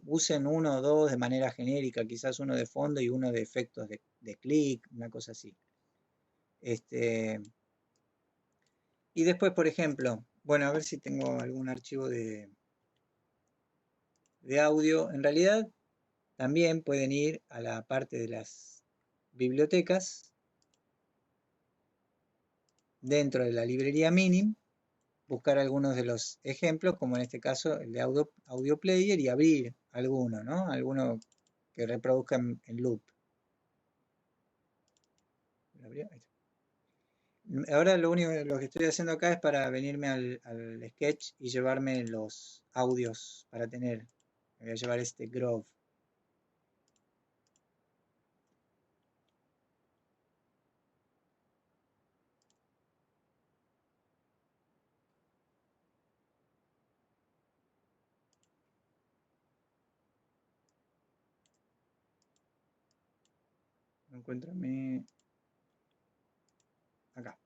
Speaker 1: Usen uno o dos de manera genérica, quizás uno de fondo y uno de efectos de clic, una cosa así. Y después, por ejemplo, bueno, a ver si tengo algún archivo de audio. En realidad, también pueden ir a la parte de las bibliotecas, dentro de la librería Minim, buscar algunos de los ejemplos, como en este caso el de audio player, y abrir alguno, ¿no? Alguno que reproduzca en loop. Ahora lo que estoy haciendo acá es para venirme al Sketch y llevarme los audios para tener. Me voy a llevar este Grove. Encuéntrame acá.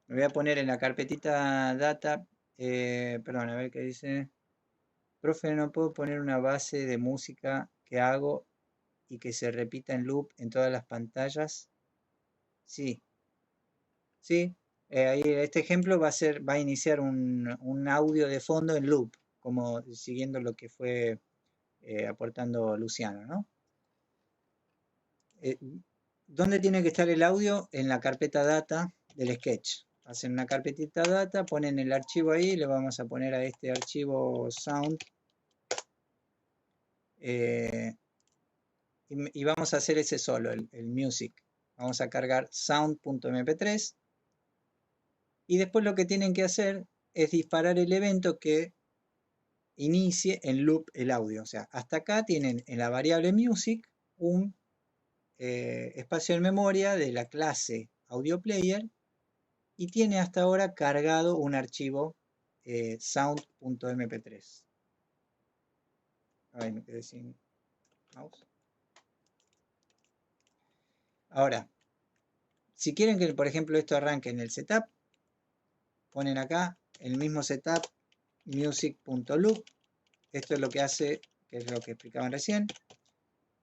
Speaker 1: Me voy a poner en la carpetita data. Perdón, a ver qué dice. Profe, no puedo poner una base de música que hago y que se repita en loop en todas las pantallas. Sí, sí. Ahí este ejemplo va a iniciar un audio de fondo en loop, como siguiendo lo que fue aportando Luciano, ¿no? ¿Dónde tiene que estar el audio? En la carpeta data del sketch. hacen una carpetita data, ponen el archivo ahí, le vamos a poner a este archivo sound y vamos a hacer ese solo, el music. Vamos a cargar sound.mp3 y después lo que tienen que hacer es disparar el evento que inicie en loop el audio. O sea, hasta acá tienen en la variable music un espacio en memoria de la clase audio player y tiene hasta ahora cargado un archivo sound.mp3. Ay, me quedé sin mouse. Ahora, si quieren que, por ejemplo, esto arranque en el setup, ponen acá el mismo setup music.loop. Esto es lo que hace, que es lo que explicaban recién.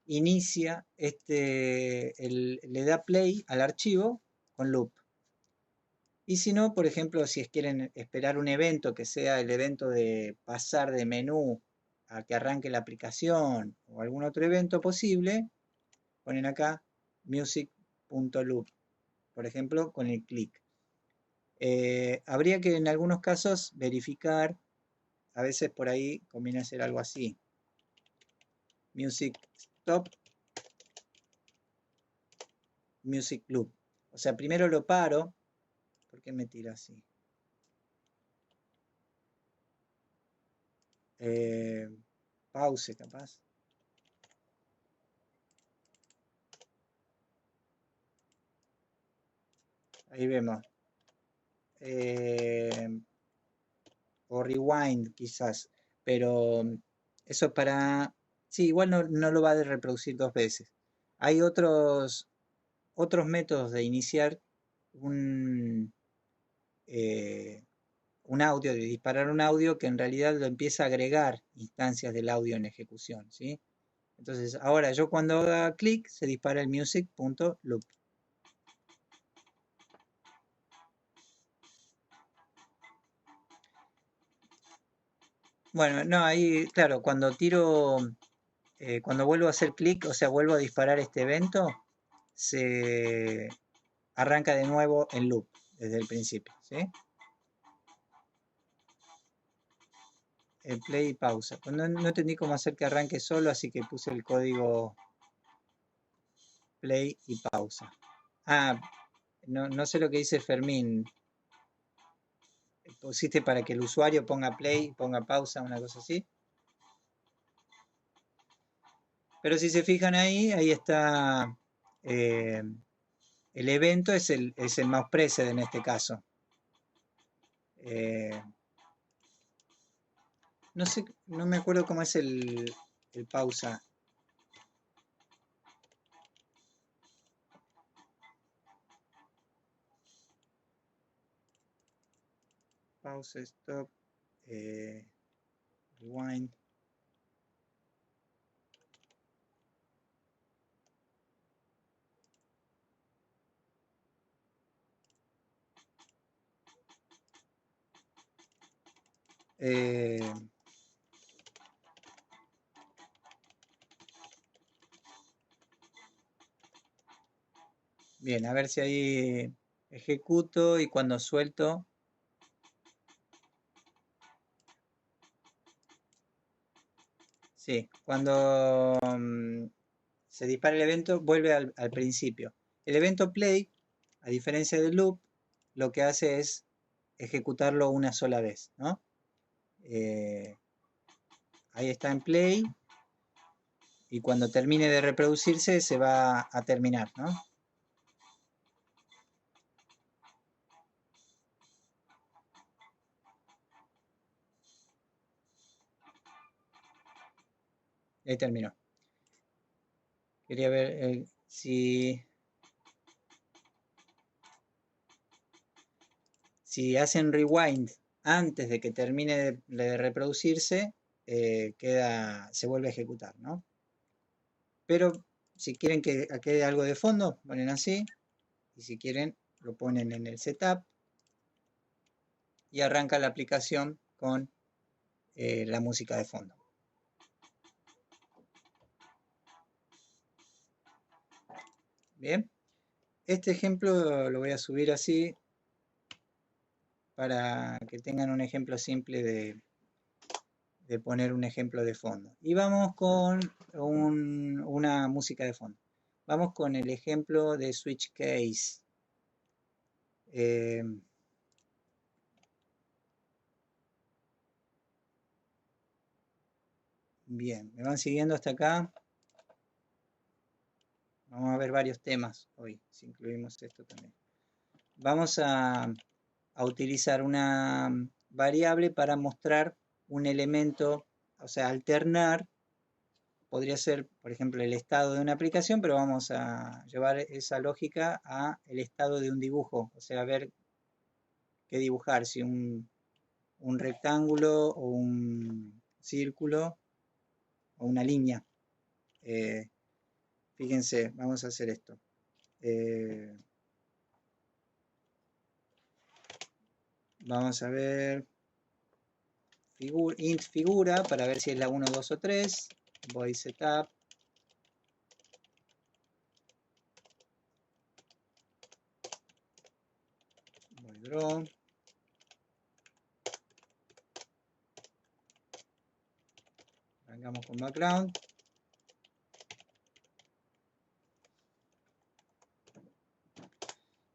Speaker 1: Inicia le da play al archivo con loop. Y si no, por ejemplo, si quieren esperar un evento que sea el evento de pasar de menú a que arranque la aplicación o algún otro evento posible, ponen acá music.loop, por ejemplo, con el clic. Habría que en algunos casos verificar, a veces por ahí conviene hacer algo así. Music stop, music loop. O sea, primero lo paro. ¿Por qué me tira así? Pause capaz. Ahí vemos. O rewind quizás. Pero eso es para... Sí, igual no lo va a reproducir dos veces. Hay otros métodos de iniciar un audio, de disparar un audio que en realidad lo empieza a agregar instancias del audio en ejecución, ¿sí? Entonces, ahora yo cuando haga clic se dispara el music.loop. Bueno, no, ahí, claro, cuando tiro, cuando vuelvo a hacer clic, o sea, vuelvo a disparar este evento, se arranca de nuevo el loop desde el principio, ¿sí? El play y pausa. Pues no entendí cómo hacer que arranque solo, así que puse el código play y pausa. Ah, no sé lo que dice Fermín. Pusiste para que el usuario ponga play, ponga pausa, una cosa así. Pero si se fijan ahí está el evento, es el mouse preset en este caso. No sé, no me acuerdo cómo es el pausa. Pause, stop, rewind. Bien, a ver si ahí ejecuto y cuando suelto. Sí, cuando se dispara el evento vuelve al principio. El evento play, a diferencia del loop, lo que hace es ejecutarlo una sola vez, ¿no? Ahí está en play y cuando termine de reproducirse se va a terminar, ¿no? Ahí terminó. Quería ver si hacen rewind antes de que termine de reproducirse, se vuelve a ejecutar, ¿no? Pero si quieren que quede algo de fondo, ponen así, y si quieren lo ponen en el setup y arranca la aplicación con la música de fondo. Bien, este ejemplo lo voy a subir así para que tengan un ejemplo simple de poner un ejemplo de fondo. Y vamos con una música de fondo. Vamos con el ejemplo de switch case. Bien, ¿me van siguiendo hasta acá? Vamos a ver varios temas hoy, si incluimos esto también. Vamos a utilizar una variable para mostrar un elemento, o sea, alternar. Podría ser, por ejemplo, el estado de una aplicación, pero vamos a llevar esa lógica a el estado de un dibujo, o sea, a ver qué dibujar, si un rectángulo o un círculo o una línea. Fíjense, vamos a hacer esto. Vamos a ver int figura para ver si es la 1, 2 o 3. Voy setup. Voy draw. Arrancamos con background.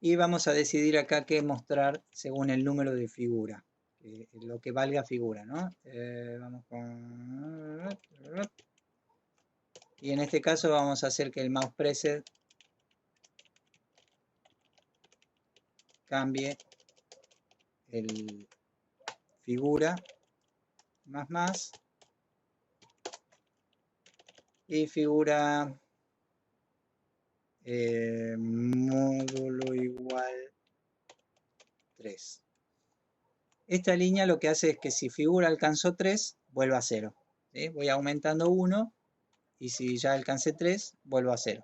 Speaker 1: Y vamos a decidir acá qué mostrar según el número de figura. Lo que valga figura, ¿no? Vamos con... Y en este caso vamos a hacer que el mouse preset cambie el figura más y figura módulo igual 3. Esta línea lo que hace es que si figura alcanzó 3, vuelva a 0. ¿Sí? Voy aumentando 1 y si ya alcancé 3, vuelvo a 0.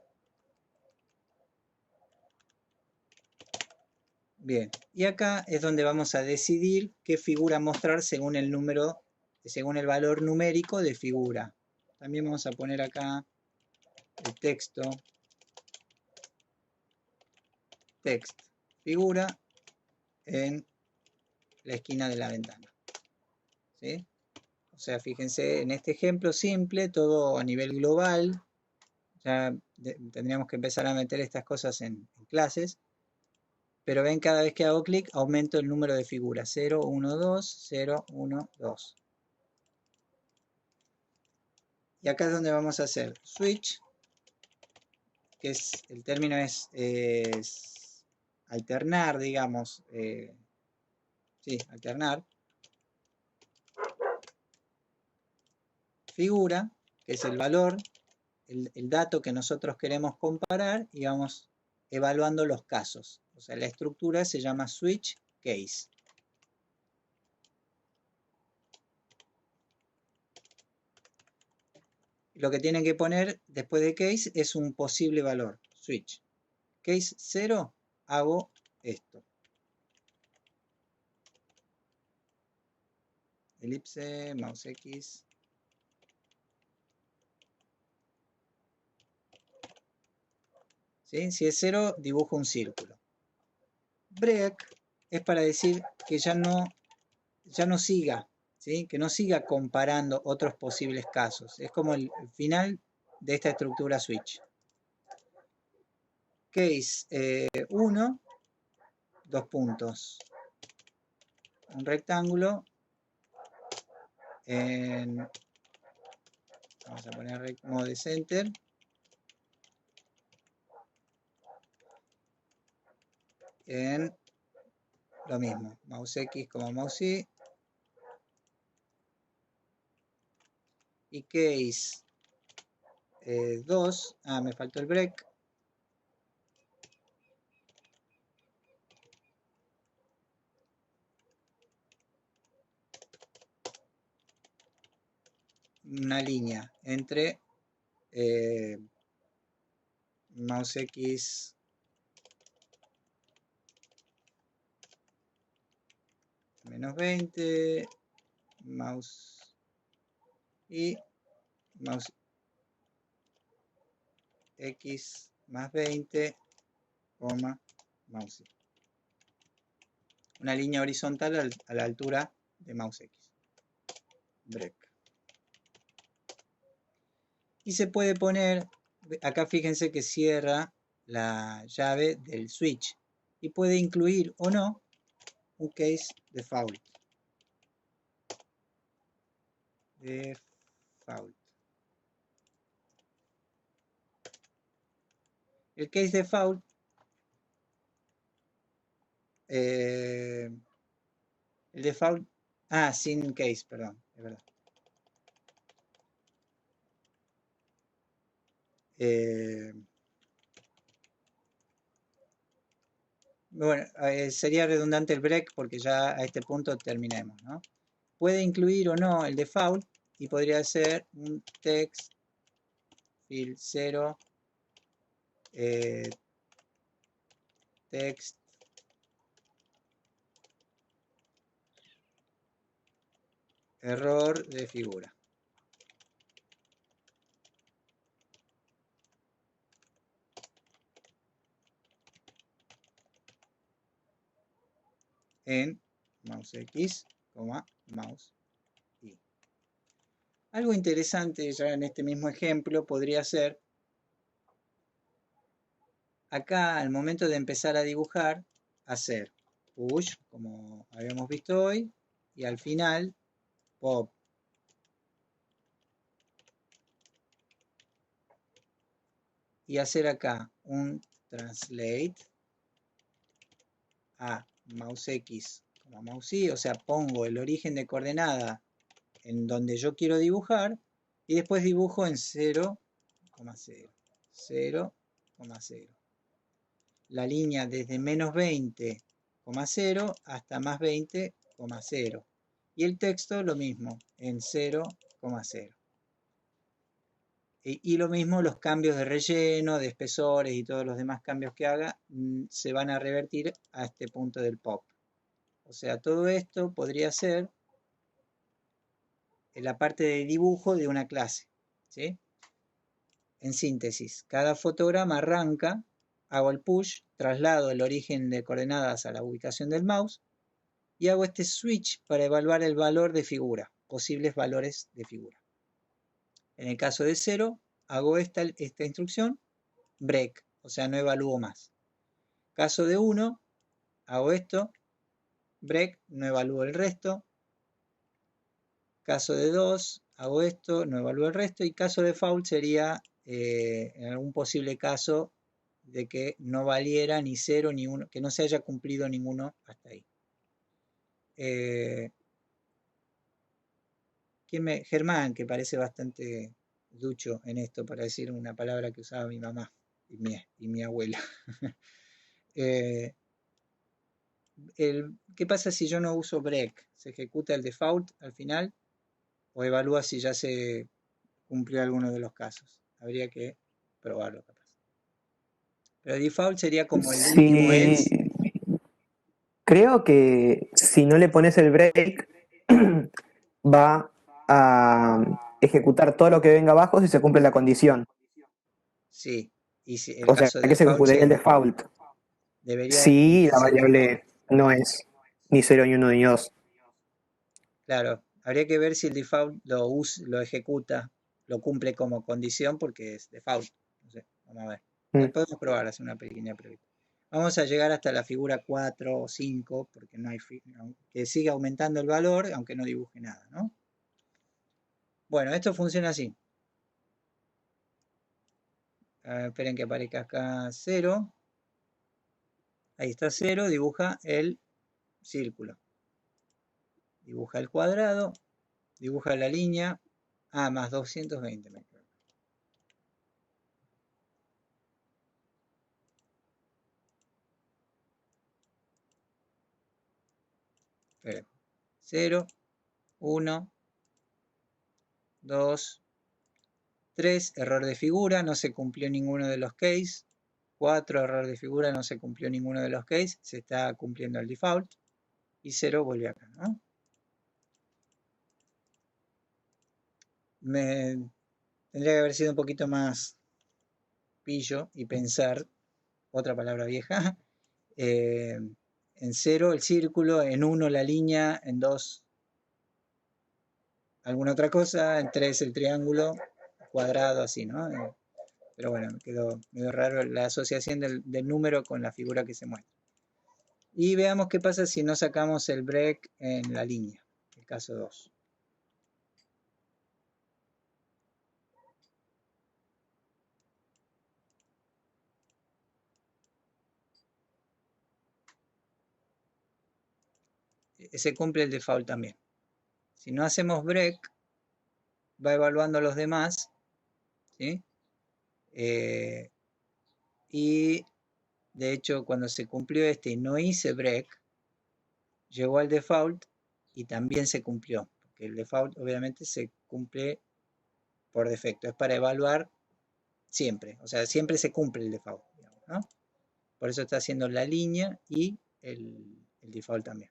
Speaker 1: Bien, y acá es donde vamos a decidir qué figura mostrar según el número, según el valor numérico de figura. También vamos a poner acá el texto, text, figura en la esquina de la ventana. ¿Sí? O sea, fíjense, en este ejemplo simple, todo a nivel global, ya tendríamos que empezar a meter estas cosas en clases, pero ven, cada vez que hago clic, aumento el número de figuras, 0, 1, 2, 0, 1, 2. Y acá es donde vamos a hacer switch, que es, el término es alternar, digamos, sí, alternar, figura, que es el valor, el dato que nosotros queremos comparar, y vamos evaluando los casos. O sea, la estructura se llama switch case. Lo que tienen que poner después de case es un posible valor, switch. Case 0, hago esto. Elipse, mouse X. ¿Sí? Si es 0, dibujo un círculo. Break es para decir que ya no siga, ¿sí? Que no siga comparando otros posibles casos. Es como el final de esta estructura switch. Case 1, dos puntos. Un rectángulo en, vamos a poner mode center. En lo mismo, mouse X como mouse Y. Y case 2, me faltó el break. Una línea entre mouse X menos 20, mouse y mouse X más 20, mouse Y. una línea horizontal a la altura de mouse X. Break. Y se puede poner, acá fíjense que cierra la llave del switch y puede incluir o no un case default. El case default el default, sin case, perdón, es verdad. Bueno, sería redundante el break porque ya a este punto terminemos, ¿no? Puede incluir o no el default y podría ser un text field 0 text error de figura. En mouse X, mouse Y. Algo interesante ya en este mismo ejemplo podría ser, acá al momento de empezar a dibujar, hacer push, como habíamos visto hoy, y al final pop. Y hacer acá un translate a mouse X como mouse Y, o sea, pongo el origen de coordenada en donde yo quiero dibujar y después dibujo en 0,0, 0,0. La línea desde menos 20,0 hasta más 20,0. Y el texto lo mismo, en 0,0. Y lo mismo los cambios de relleno, de espesores y todos los demás cambios que haga se van a revertir a este punto del pop. O sea, todo esto podría ser en la parte de dibujo de una clase, ¿sí? En síntesis, cada fotograma arranca, hago el push, traslado el origen de coordenadas a la ubicación del mouse y hago este switch para evaluar el valor de figura, posibles valores de figura. En el caso de 0, hago esta instrucción, break, o sea, no evalúo más. Caso de 1, hago esto, break, no evalúo el resto. Caso de 2, hago esto, no evalúo el resto. Y caso de default sería en algún posible caso de que no valiera ni 0 ni 1, que no se haya cumplido ninguno hasta ahí. Germán, que parece bastante ducho en esto, para decir una palabra que usaba mi mamá y mi abuela. ¿Qué pasa si yo no uso break? ¿Se ejecuta el default al final? ¿O evalúa si ya se cumplió alguno de los casos? Habría que probarlo capaz. Pero default sería como el último else.
Speaker 2: Sí, creo que si no le pones el break, va a ejecutar todo lo que venga abajo si se cumple la condición.
Speaker 1: Sí. Y si el
Speaker 2: O sea,
Speaker 1: caso de
Speaker 2: que se
Speaker 1: default
Speaker 2: ejecutaría el default.
Speaker 1: debería
Speaker 2: Si la
Speaker 1: ser.
Speaker 2: variable no es ni 0, ni 1, ni 2.
Speaker 1: Claro, habría que ver si el default lo ejecuta, lo cumple como condición porque es default. No sé, vamos a ver. Podemos probar, hacer una pequeña prueba. Vamos a llegar hasta la figura 4 o 5 porque no hay que siga aumentando el valor aunque no dibuje nada, ¿no? Bueno, esto funciona así. Esperen que aparezca acá 0. Ahí está 0, dibuja el círculo. Dibuja el cuadrado, dibuja la línea. Más 220 me quedo. 0, 1, 2, 3, error de figura, no se cumplió ninguno de los case. 4, error de figura, no se cumplió ninguno de los case, se está cumpliendo el default. Y 0 vuelve acá, ¿no? Tendría que haber sido un poquito más pillo y pensar, otra palabra vieja, en 0 el círculo, en 1 la línea, en 2 alguna otra cosa, en 3 el triángulo, cuadrado, así, ¿no? Pero bueno, me quedó medio raro la asociación del número con la figura que se muestra. Y veamos qué pasa si no sacamos el break en la línea, el caso 2. Se cumple el default también. Si no hacemos break, va evaluando los demás, ¿sí? Y de hecho, cuando se cumplió este y no hice break, llegó al default y también se cumplió. Porque el default obviamente se cumple por defecto. Es para evaluar siempre. O sea, siempre se cumple el default, digamos, ¿no? Por eso está haciendo la línea y el default también.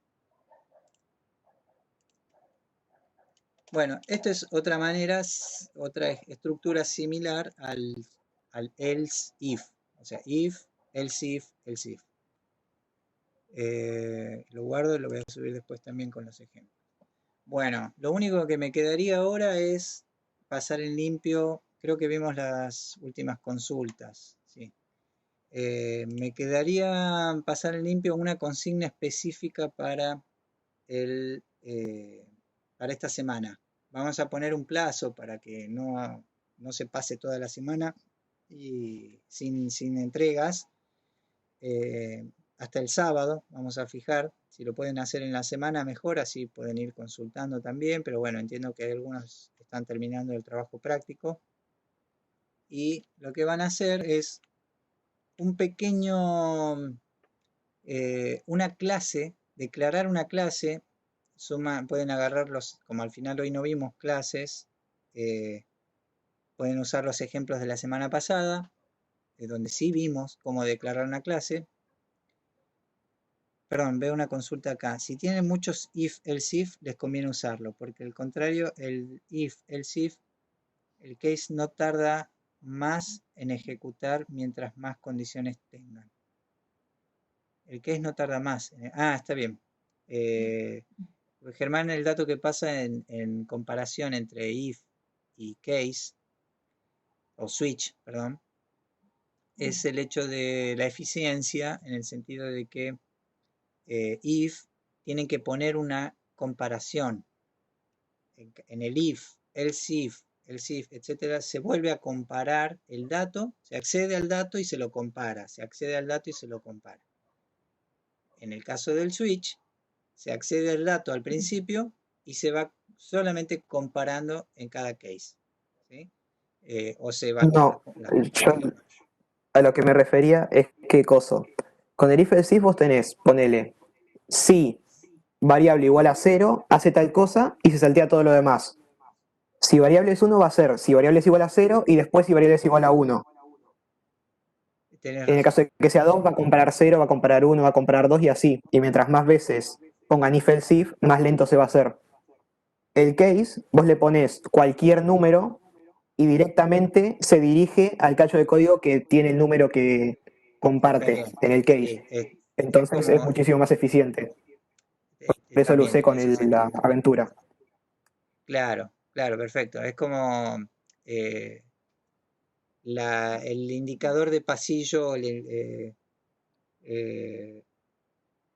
Speaker 1: Bueno, esto es otra manera, otra estructura similar al else if. O sea, if, else if, else if. Lo guardo y lo voy a subir después también con los ejemplos. Bueno, lo único que me quedaría ahora es pasar en limpio. Creo que vimos las últimas consultas. ¿Sí? Me quedaría pasar en limpio una consigna específica para para esta semana. Vamos a poner un plazo para que no se pase toda la semana y sin entregas. Hasta el sábado vamos a fijar. Si lo pueden hacer en la semana, mejor, así pueden ir consultando también. Pero bueno, entiendo que algunos están terminando el trabajo práctico. Y lo que van a hacer es un pequeño, una clase, declarar una clase. Pueden agarrarlos, como al final hoy no vimos clases, pueden usar los ejemplos de la semana pasada, donde sí vimos cómo declarar una clase. Perdón, veo una consulta acá. Si tienen muchos if, else if, les conviene usarlo, porque al contrario, el if, else if, el case no tarda más en ejecutar mientras más condiciones tengan. El case no tarda más. Está bien. Germán, el dato que pasa en comparación entre if y case, o switch, perdón, es el hecho de la eficiencia, en el sentido de que if tienen que poner una comparación. En el if, else if, etcétera, se vuelve a comparar el dato, se accede al dato y se lo compara, se accede al dato y se lo compara. En el caso del switch, se accede al dato al principio y se va solamente comparando en cada case, ¿sí? O se va con
Speaker 2: No, yo a lo que me refería es qué coso. Con el if else if vos tenés, ponele, si variable igual a 0, hace tal cosa y se saltea todo lo demás. Si variable es 1 va a ser si variable es igual a 0 y después si variable es igual a 1.
Speaker 1: Tenés
Speaker 2: En el
Speaker 1: razón.
Speaker 2: caso de que sea 2 va a comparar 0, va a comparar 1, va a comparar 2 y así. Y mientras más veces pongan if else if, más lento se va a hacer. El case, vos le pones cualquier número y directamente se dirige al cacho de código que tiene el número que
Speaker 1: Está
Speaker 2: comparte
Speaker 1: bien.
Speaker 2: en el case.
Speaker 1: Sí, es
Speaker 2: Entonces es
Speaker 1: como,
Speaker 2: muchísimo más eficiente. Por eso lo
Speaker 1: también
Speaker 2: usé
Speaker 1: en
Speaker 2: con
Speaker 1: ese
Speaker 2: la
Speaker 1: sentido.
Speaker 2: aventura.
Speaker 1: Claro, claro, perfecto. Es como eh, el indicador de pasillo, eh,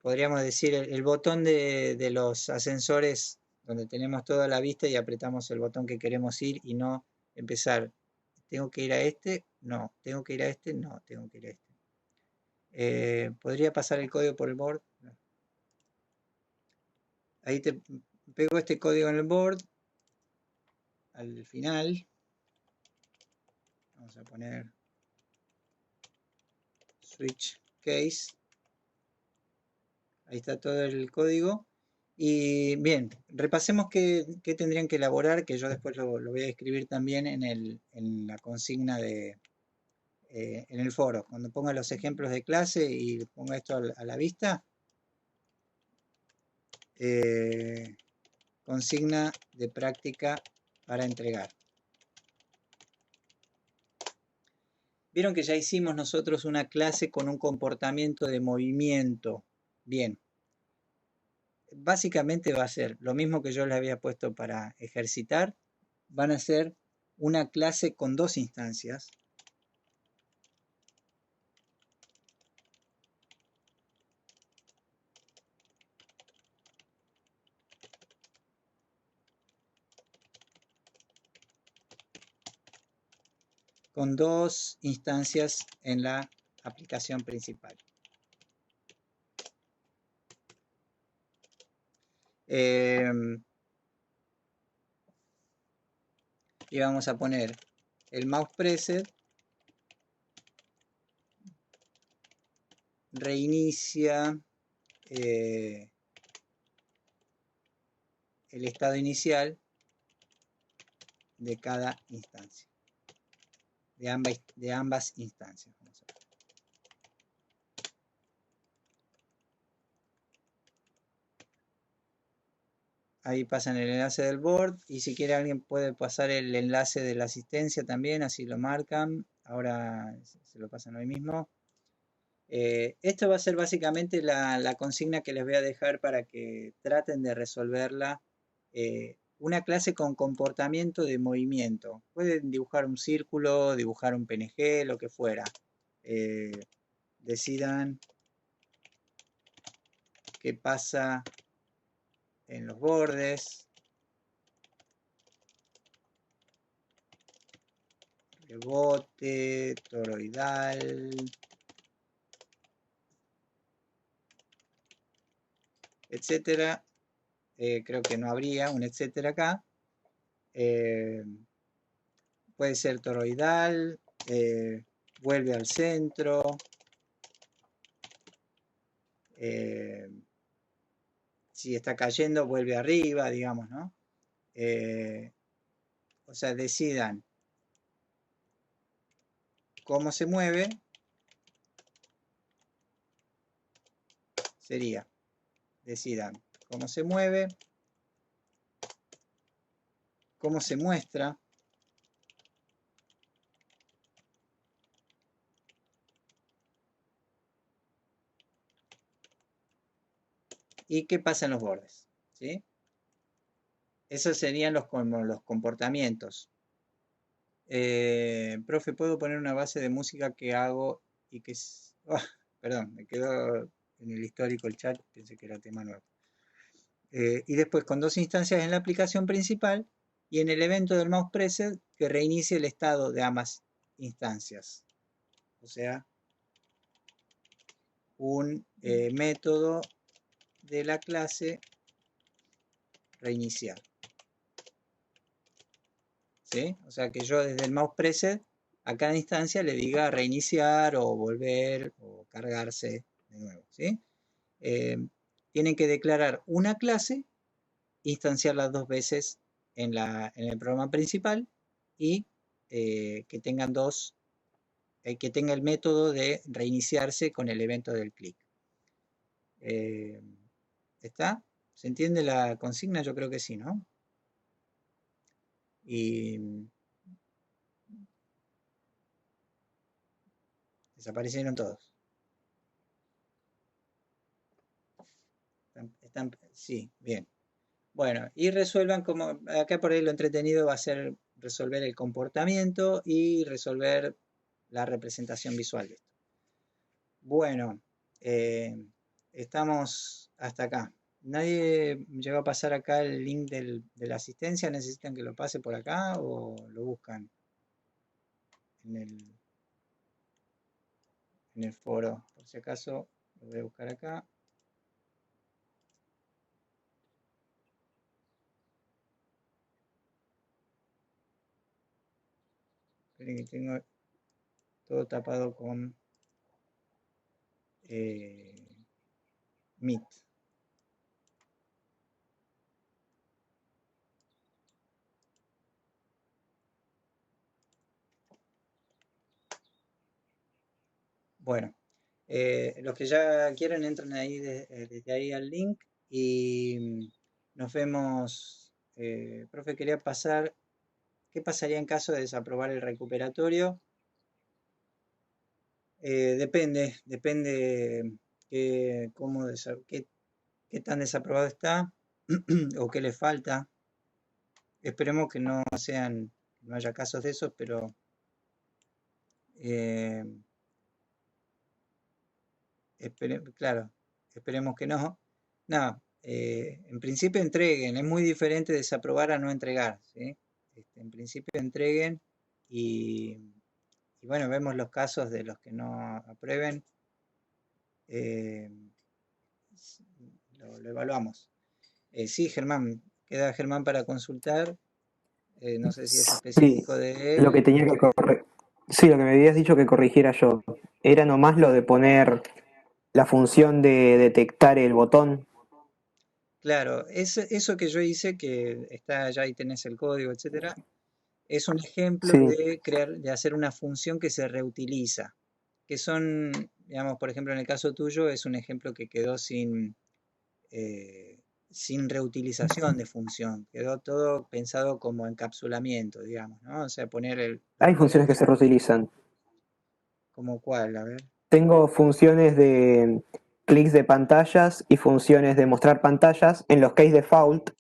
Speaker 1: podríamos decir, el botón de los ascensores donde tenemos toda la vista y apretamos el botón que queremos ir y no empezar. ¿Tengo que ir a este? No. ¿Tengo que ir a este? No, tengo que ir a este. ¿Podría pasar el código por el board? No. Ahí te pego este código en el board. Al final, vamos a poner switch case. Ahí está todo el código. Y bien, repasemos qué tendrían que elaborar, que yo después lo voy a escribir también en la consigna en el foro. Cuando ponga los ejemplos de clase y ponga esto a la vista, consigna de práctica para entregar. Vieron que ya hicimos nosotros una clase con un comportamiento de movimiento Bien, básicamente va a ser lo mismo que yo les había puesto para ejercitar. Van a ser una clase con dos instancias. Con dos instancias en la aplicación principal. Y vamos a poner el mouse preset, reinicia el estado inicial de cada instancia, de ambas instancias. Vamos a ver. Ahí pasan el enlace del board y si quiere alguien puede pasar el enlace de la asistencia también, así lo marcan. Ahora se lo pasan hoy mismo. Esto va a ser básicamente la consigna que les voy a dejar para que traten de resolverla. Una clase con comportamiento de movimiento. Pueden dibujar un círculo, dibujar un PNG, lo que fuera. Decidan qué pasa en los bordes. Rebote, toroidal, etcétera. Creo que no habría un etcétera acá. Puede ser toroidal, vuelve al centro. Si está cayendo, vuelve arriba, digamos, ¿no? O sea, decidan cómo se mueve. Sería, decidan cómo se mueve, cómo se muestra. Y qué pasa en los bordes, ¿sí? Esos serían como los comportamientos. Profe, ¿puedo poner una base de música que hago y que... perdón, me quedó en el histórico el chat, pensé que era tema nuevo. Y después con dos instancias en la aplicación principal y en el evento del mouse preset que reinicie el estado de ambas instancias. O sea, un método de la clase reiniciar. ¿Sí? O sea que yo desde el mouse preset a cada instancia le diga reiniciar o volver o cargarse de nuevo. ¿Sí? Tienen que declarar una clase, instanciarla dos veces en el programa principal y que tengan que tenga el método de reiniciarse con el evento del clic. ¿Está? ¿Se entiende la consigna? Yo creo que sí, ¿no? Y desaparecieron todos. Sí, bien. Bueno, y resuelvan como, acá por ahí lo entretenido va a ser resolver el comportamiento y resolver la representación visual de esto. Bueno, estamos hasta acá. ¿Nadie llegó a pasar acá el link de la asistencia? ¿Necesitan que lo pase por acá o lo buscan en el foro? Por si acaso lo voy a buscar acá. Esperen que tengo todo tapado con Meet. Bueno, los que ya quieren entran ahí desde ahí al link y nos vemos. Profe, quería pasar, ¿qué pasaría en caso de desaprobar el recuperatorio? Depende qué tan desaprobado está o qué le falta. Esperemos que no haya casos de esos, pero eh, claro, esperemos que no. No, en principio entreguen, es muy diferente desaprobar a no entregar, ¿sí? En principio entreguen y, y bueno, vemos los casos de los que no aprueben, eh, lo evaluamos. Sí, Germán, queda Germán para consultar, no sé si es
Speaker 2: Sí,
Speaker 1: específico de
Speaker 2: lo que
Speaker 1: él.
Speaker 2: tenía que corregir. Sí, lo que me habías dicho que corrigiera yo. Era nomás lo de poner la función de detectar el botón.
Speaker 1: Claro, eso que yo hice, que está ya ahí tenés el código, etcétera, es un ejemplo
Speaker 2: Sí.
Speaker 1: de hacer una función que se reutiliza, que son, digamos, por ejemplo, en el caso tuyo, es un ejemplo que quedó eh, sin reutilización de función, quedó todo pensado como encapsulamiento, digamos, ¿no? O sea, poner
Speaker 2: Hay funciones que se reutilizan.
Speaker 1: como cuál, a ver,
Speaker 2: Tengo funciones de clics de pantallas y funciones de mostrar pantallas. En los case default
Speaker 1: a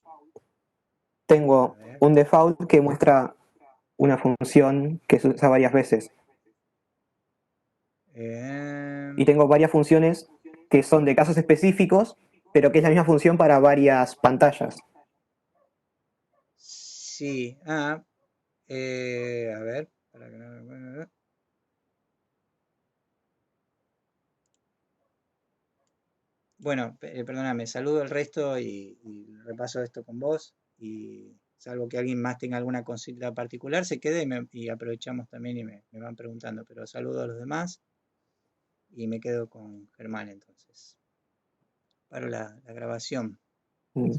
Speaker 2: tengo
Speaker 1: ver.
Speaker 2: un default que muestra una función que se usa varias veces. Y
Speaker 1: Em,
Speaker 2: tengo varias funciones que son de casos específicos, pero que es la misma función para varias pantallas.
Speaker 1: sí, a ver, para que no me acuerde. Bueno, perdóname, saludo al resto y repaso esto con vos. Y salvo que alguien más tenga alguna consulta particular, se quede y aprovechamos también y me van preguntando. Pero saludo a los demás y me quedo con Germán entonces para la grabación.
Speaker 2: Mm.